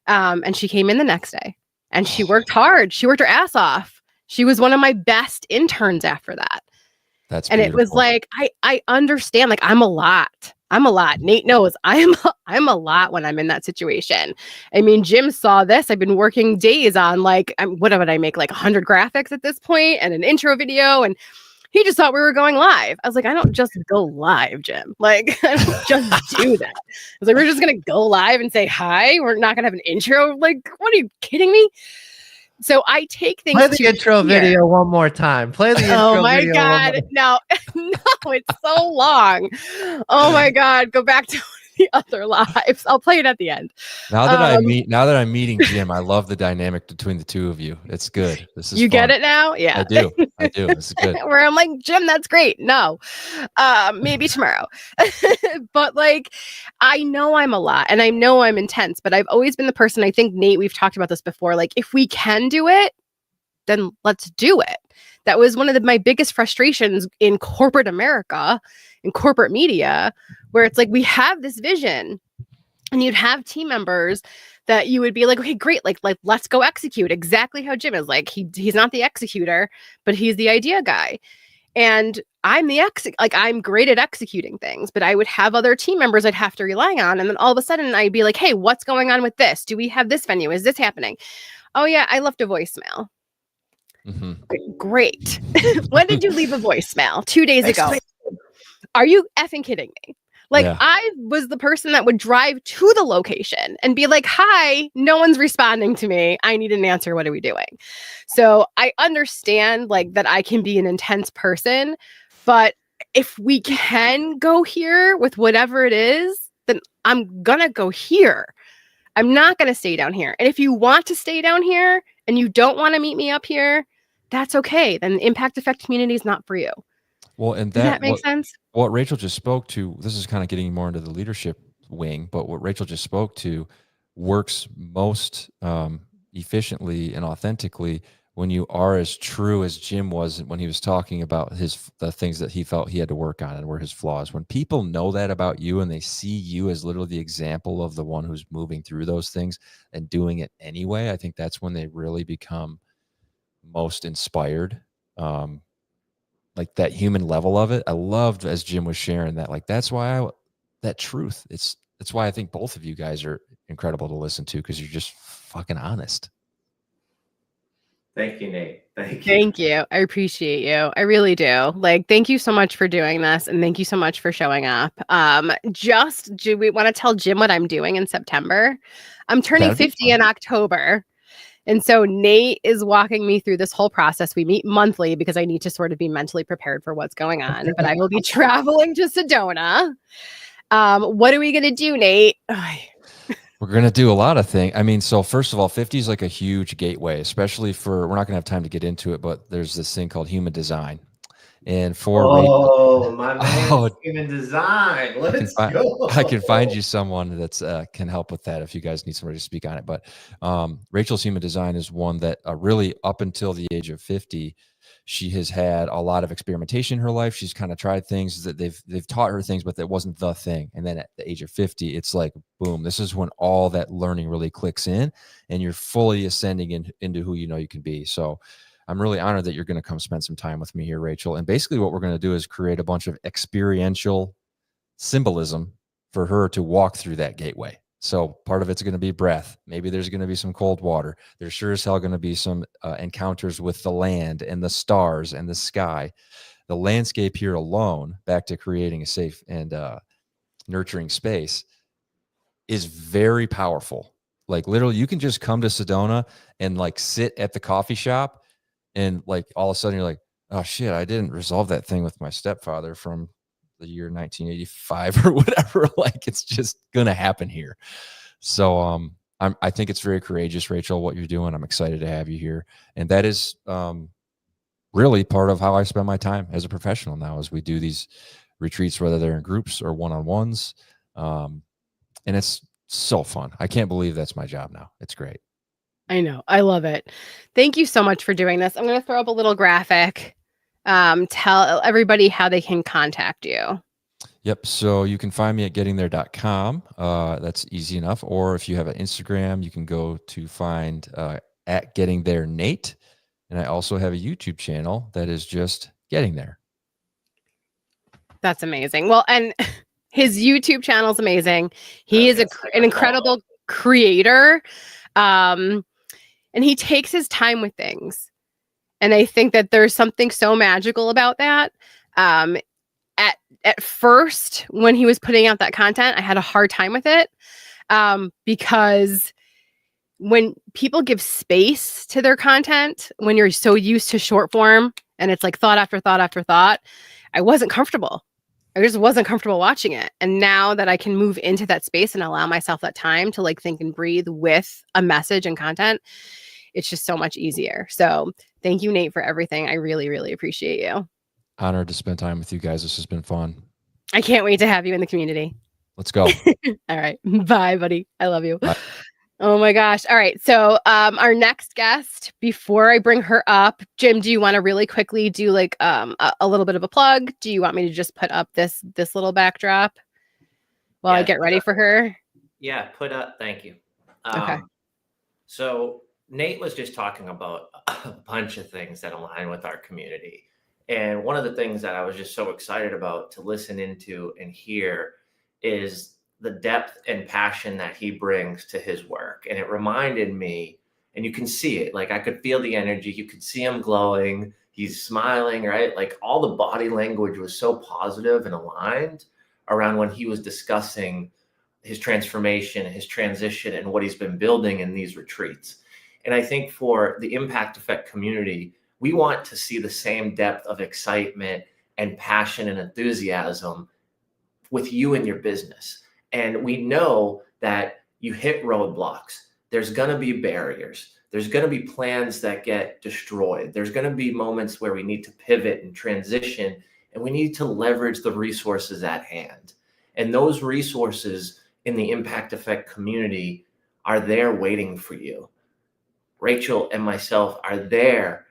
And she came in the next day and she worked hard. She worked her ass off. She was one of my best interns after that. That's and beautiful. It was like, I understand, like I'm a lot. Nate knows I'm a lot when I'm in that situation. I mean, Jim saw this. I've been working days on like, what would I make? Like 100 graphics at this point and an intro video. And he just thought we were going live. I was like, I don't just go live, Jim. Like, I don't just do that. I was like, we're just going to go live and say hi. We're not going to have an intro. Like, what are you kidding me? So I take things. Play the intro video one more time. Play the intro video. Oh my God. No, it's so long. Oh my God. Go back to the other lives. I'll play it at the end. Now that I'm meeting Jim, I love the dynamic between the two of you. It's good. This is you fun. Get it now? Yeah. I do. This is good. Where I'm like, Jim, that's great. No, maybe tomorrow. But like, I know I'm a lot and I know I'm intense, but I've always been the person, I think, Nate, we've talked about this before. Like, if we can do it, then let's do it. That was one of my biggest frustrations in corporate America, in corporate media, where it's like, we have this vision and you'd have team members that you would be like, okay, great. Like let's go execute exactly how Jim is. Like he's not the executor, but he's the idea guy. And I'm I'm great at executing things, but I would have other team members I'd have to rely on. And then all of a sudden I'd be like, hey, what's going on with this? Do we have this venue? Is this happening? Oh yeah, I left a voicemail. Mm-hmm. Great. When did you leave a voicemail? 2 days ago. Are you effing kidding me? Like, yeah. I was the person that would drive to the location and be like, hi, no one's responding to me. I need an answer. What are we doing? So I understand like that I can be an intense person, but if we can go here with whatever it is, then I'm going to go here. I'm not going to stay down here. And if you want to stay down here and you don't want to meet me up here, that's okay. Then the impact effect community is not for you. Well, and does that make sense? What Rachel just spoke to, this is kind of getting more into the leadership wing, but what Rachel just spoke to works most efficiently and authentically when you are as true as Jim was when he was talking about the things that he felt he had to work on and were his flaws. When people know that about you and they see you as literally the example of the one who's moving through those things and doing it anyway, I think that's when they really become most inspired. Like that human level of it. I loved as Jim was sharing that, like, that's why that truth, it's why I think both of you guys are incredible to listen to, because you're just fucking honest. Thank you, Nate. Thank you. I appreciate you. I really do. Like, thank you so much for doing this. And thank you so much for showing up. Do we want to tell Jim what I'm doing in September? I'm turning 50 in October. And so Nate is walking me through this whole process. We meet monthly because I need to sort of be mentally prepared for what's going on. But I will be traveling to Sedona. What are we going to do, Nate? We're going to do a lot of things. I mean, so first of all, 50 is like a huge gateway, especially we're not going to have time to get into it, but there's this thing called human design. And for my man, human design. Let's go. I can find you someone that's can help with that if you guys need somebody to speak on it. But Rachel's human design is one that really up until the age of 50, She has had a lot of experimentation in her life. She's kind of tried things that they've taught her things, but that wasn't the thing. And then at the age of 50, it's like, boom, this is when all that learning really clicks in and you're fully ascending into who you know you can be. So I'm really honored that you're going to come spend some time with me here, Rachel. And basically what we're going to do is create a bunch of experiential symbolism for her to walk through that gateway. So part of it's going to be breath. Maybe there's going to be some cold water. There's sure as hell going to be some encounters with the land and the stars and the sky. The landscape here alone, back to creating a safe and nurturing space, is very powerful. Like literally, you can just come to Sedona and like sit at the coffee shop, and like all of a sudden you're like, oh shit, I didn't resolve that thing with my stepfather from the year 1985 or whatever. Like it's just gonna happen here. So I think it's very courageous, Rachel, what you're doing. I'm excited to have you here. And that is really part of how I spend my time as a professional now, as we do these retreats, whether they're in groups or one-on-ones. And it's so fun. I can't believe that's my job now. It's great. I know. I love it. Thank you so much for doing this. I'm going to throw up a little graphic. Tell everybody how they can contact you. Yep. So you can find me at gettingthere.com. That's easy enough. Or if you have an Instagram, you can go to find at Getting There Nate. And I also have a YouTube channel that is just Getting There. That's amazing. Well, and his YouTube channel is amazing. He is an incredible creator. And he takes his time with things. And I think that there's something so magical about that. At first, when he was putting out that content, I had a hard time with it because when people give space to their content, when you're so used to short form and it's like thought after thought after thought, I wasn't comfortable. I just wasn't comfortable watching it. And now that I can move into that space and allow myself that time to like think and breathe with a message and content, it's just so much easier. So thank you, Nate, for everything. I really, really appreciate you. Honored to spend time with you guys. This has been fun. I can't wait to have you in the community. Let's go. All right. Bye, buddy. I love you. Bye. Oh my gosh. All right. So our next guest, before I bring her up, Jim, do you want to really quickly do like a little bit of a plug? Do you want me to just put up this little backdrop while I get ready for her? Yeah, put up. Thank you. Okay. So Nate was just talking about a bunch of things that align with our community. And one of the things that I was just so excited about to listen into and hear is the depth and passion that he brings to his work. And it reminded me, and you can see it, like I could feel the energy. You could see him glowing. He's smiling, right? Like all the body language was so positive and aligned around when he was discussing his transformation, his transition, and what he's been building in these retreats. And I think for the Impact Effect community, we want to see the same depth of excitement and passion and enthusiasm with you and your business. And we know that you hit roadblocks. There's going to be barriers. There's going to be plans that get destroyed. There's going to be moments where we need to pivot and transition, and we need to leverage the resources at hand. And those resources in the Impact Effect community are there waiting for you. Rachel and myself are there,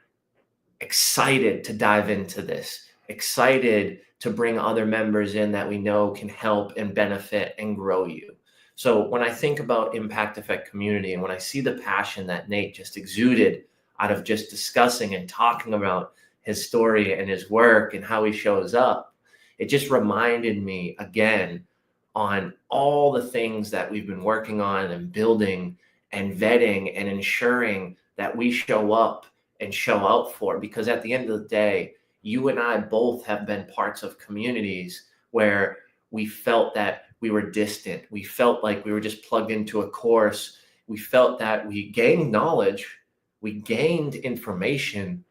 excited to dive into this, excited to bring other members in that we know can help and benefit and grow you. So when I think about Impact Effect community and when I see the passion that Nate just exuded out of just discussing and talking about his story and his work and how he shows up, it just reminded me again on all the things that we've been working on and building and vetting and ensuring that we show up and show out for. Because at the end of the day, you and I both have been parts of communities where we felt that we were distant. We felt like we were just plugged into a course. We felt that we gained knowledge, we gained information,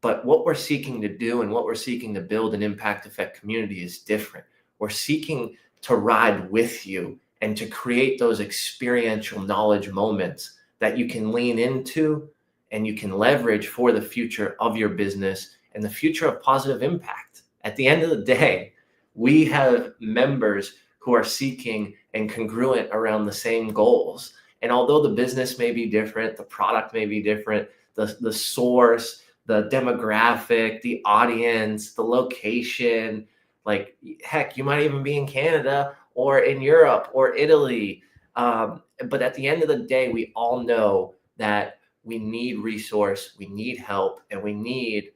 but what we're seeking to do and what we're seeking to build an Impact Effect community is different. We're seeking to ride with you and to create those experiential knowledge moments that you can lean into and you can leverage for the future of your business and the future of positive impact. At the end of the day, we have members who are seeking and congruent around the same goals. And although the business may be different, the product may be different, the source, the demographic, the audience, the location. Like, heck, you might even be in Canada or in Europe or Italy. But at the end of the day, we all know that we need resource, we need help, and we need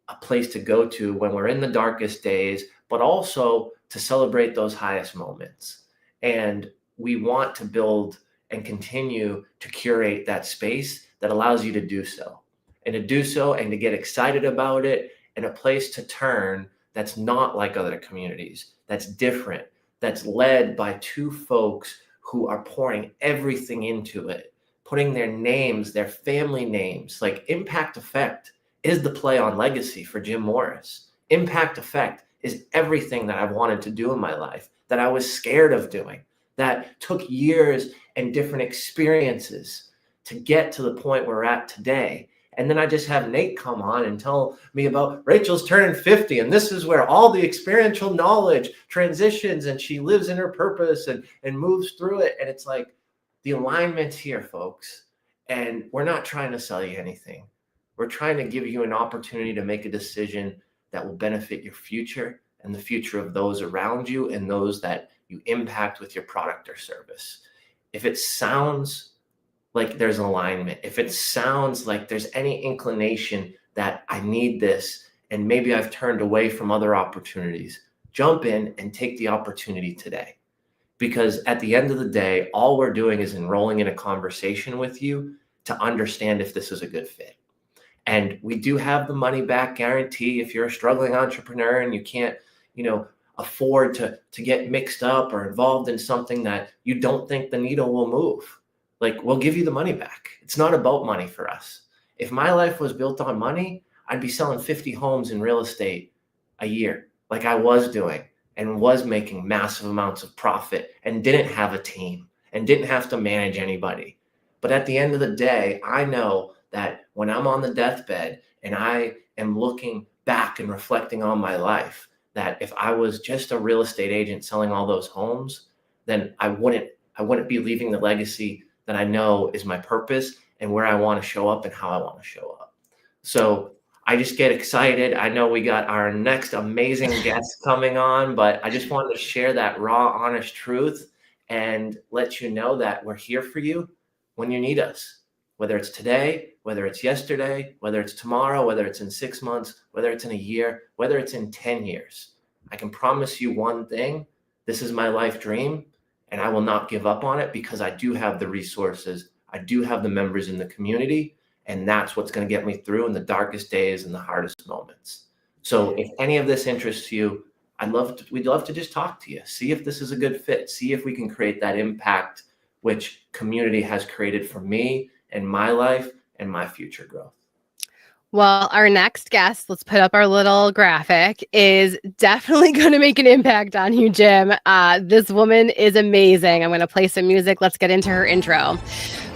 a place to go to when we're in the darkest days, but also to celebrate those highest moments. And we want to build and continue to curate that space that allows you to do so. And to do so and to get excited about it, and a place to turn that's not like other communities, that's different, that's led by two folks who are pouring everything into it, putting their names, their family names. Like, impact effect is the play on legacy for Jim Morris. Impact effect is everything that I've wanted to do in my life, that I was scared of doing, that took years and different experiences to get to the point we're at today. And then I just have Nate come on and tell me about Rachel's turning 50, and this is where all the experiential knowledge transitions, and she lives in her purpose and moves through it. And it's like, the alignment's here, folks. And we're not trying to sell you anything. We're trying to give you an opportunity to make a decision that will benefit your future and the future of those around you and those that you impact with your product or service. If it sounds like there's an alignment, if it sounds like there's any inclination that I need this, and maybe I've turned away from other opportunities, jump in and take the opportunity today. Because at the end of the day, all we're doing is enrolling in a conversation with you to understand if this is a good fit. And we do have the money back guarantee if you're a struggling entrepreneur and you can't, afford to get mixed up or involved in something that you don't think the needle will move. Like, we'll give you the money back. It's not about money for us. If my life was built on money, I'd be selling 50 homes in real estate a year, like I was doing, and was making massive amounts of profit and didn't have a team and didn't have to manage anybody. But at the end of the day, I know that when I'm on the deathbed and I am looking back and reflecting on my life, that if I was just a real estate agent selling all those homes, then I wouldn't be leaving the legacy that I know is my purpose and where I want to show up and how I want to show up. So I just get excited. I know we got our next amazing guest coming on, but I just wanted to share that raw, honest truth and let you know that we're here for you when you need us, whether it's today, whether it's yesterday, whether it's tomorrow, whether it's in 6 months, whether it's in a year, whether it's in 10 years. I can promise you one thing. This is my life dream, and I will not give up on it because I do have the resources. I do have the members in the community, and that's what's going to get me through in the darkest days and the hardest moments. So if any of this interests you, we'd love to just talk to you, see if this is a good fit, see if we can create that impact which community has created for me and my life and my future growth. Well, our next guest, let's put up our little graphic, is definitely going to make an impact on you, Jim. This woman is amazing. I'm going to play some music. Let's get into her intro.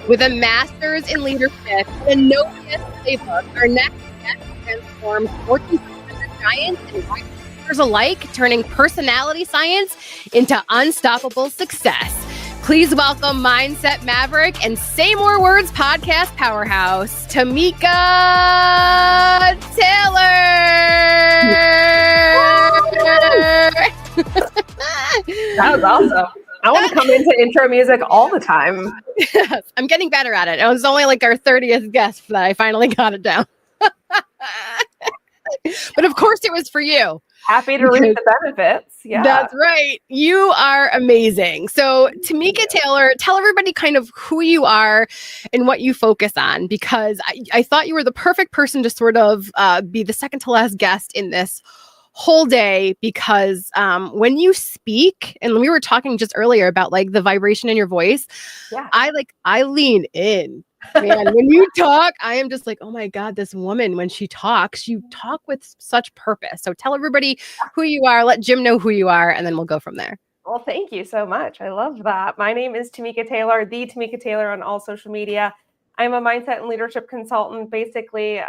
With a master's in leadership and a no BS playbook, our next guest transforms Fortune 500 giants and leaders alike, turning personality science into unstoppable success. Please welcome Mindset Maverick and Say More Words podcast powerhouse, Tamika Taylor. That was awesome. I want to come into intro music all the time. Yes, I'm getting better at it. It was only like our 30th guest that I finally got it down. But of course it was for you. Happy to reap the benefits. Yeah. That's right. You are amazing. So Tamika Taylor, tell everybody kind of who you are and what you focus on, because I thought you were the perfect person to sort of be the second to last guest in this whole day, because when you speak, and we were talking just earlier about like the vibration in your voice, Yeah. I lean in. Man, when you talk, I am just like, oh my God, this woman, when she talks, you talk with such purpose. So tell everybody who you are, let Jim know who you are, and then we'll go from there. Well, thank you so much. I love that. My name is Tamika Taylor, the Tamika Taylor on all social media. I'm a mindset and leadership consultant. Basically,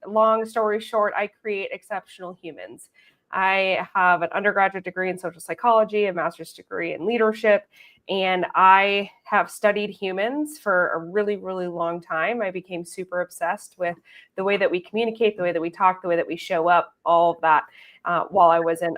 long story short, I create exceptional humans. I have an undergraduate degree in social psychology, a master's degree in leadership, and I have studied humans for a really, really long time. I became super obsessed with the way that we communicate, the way that we talk, the way that we show up, all of that while I was in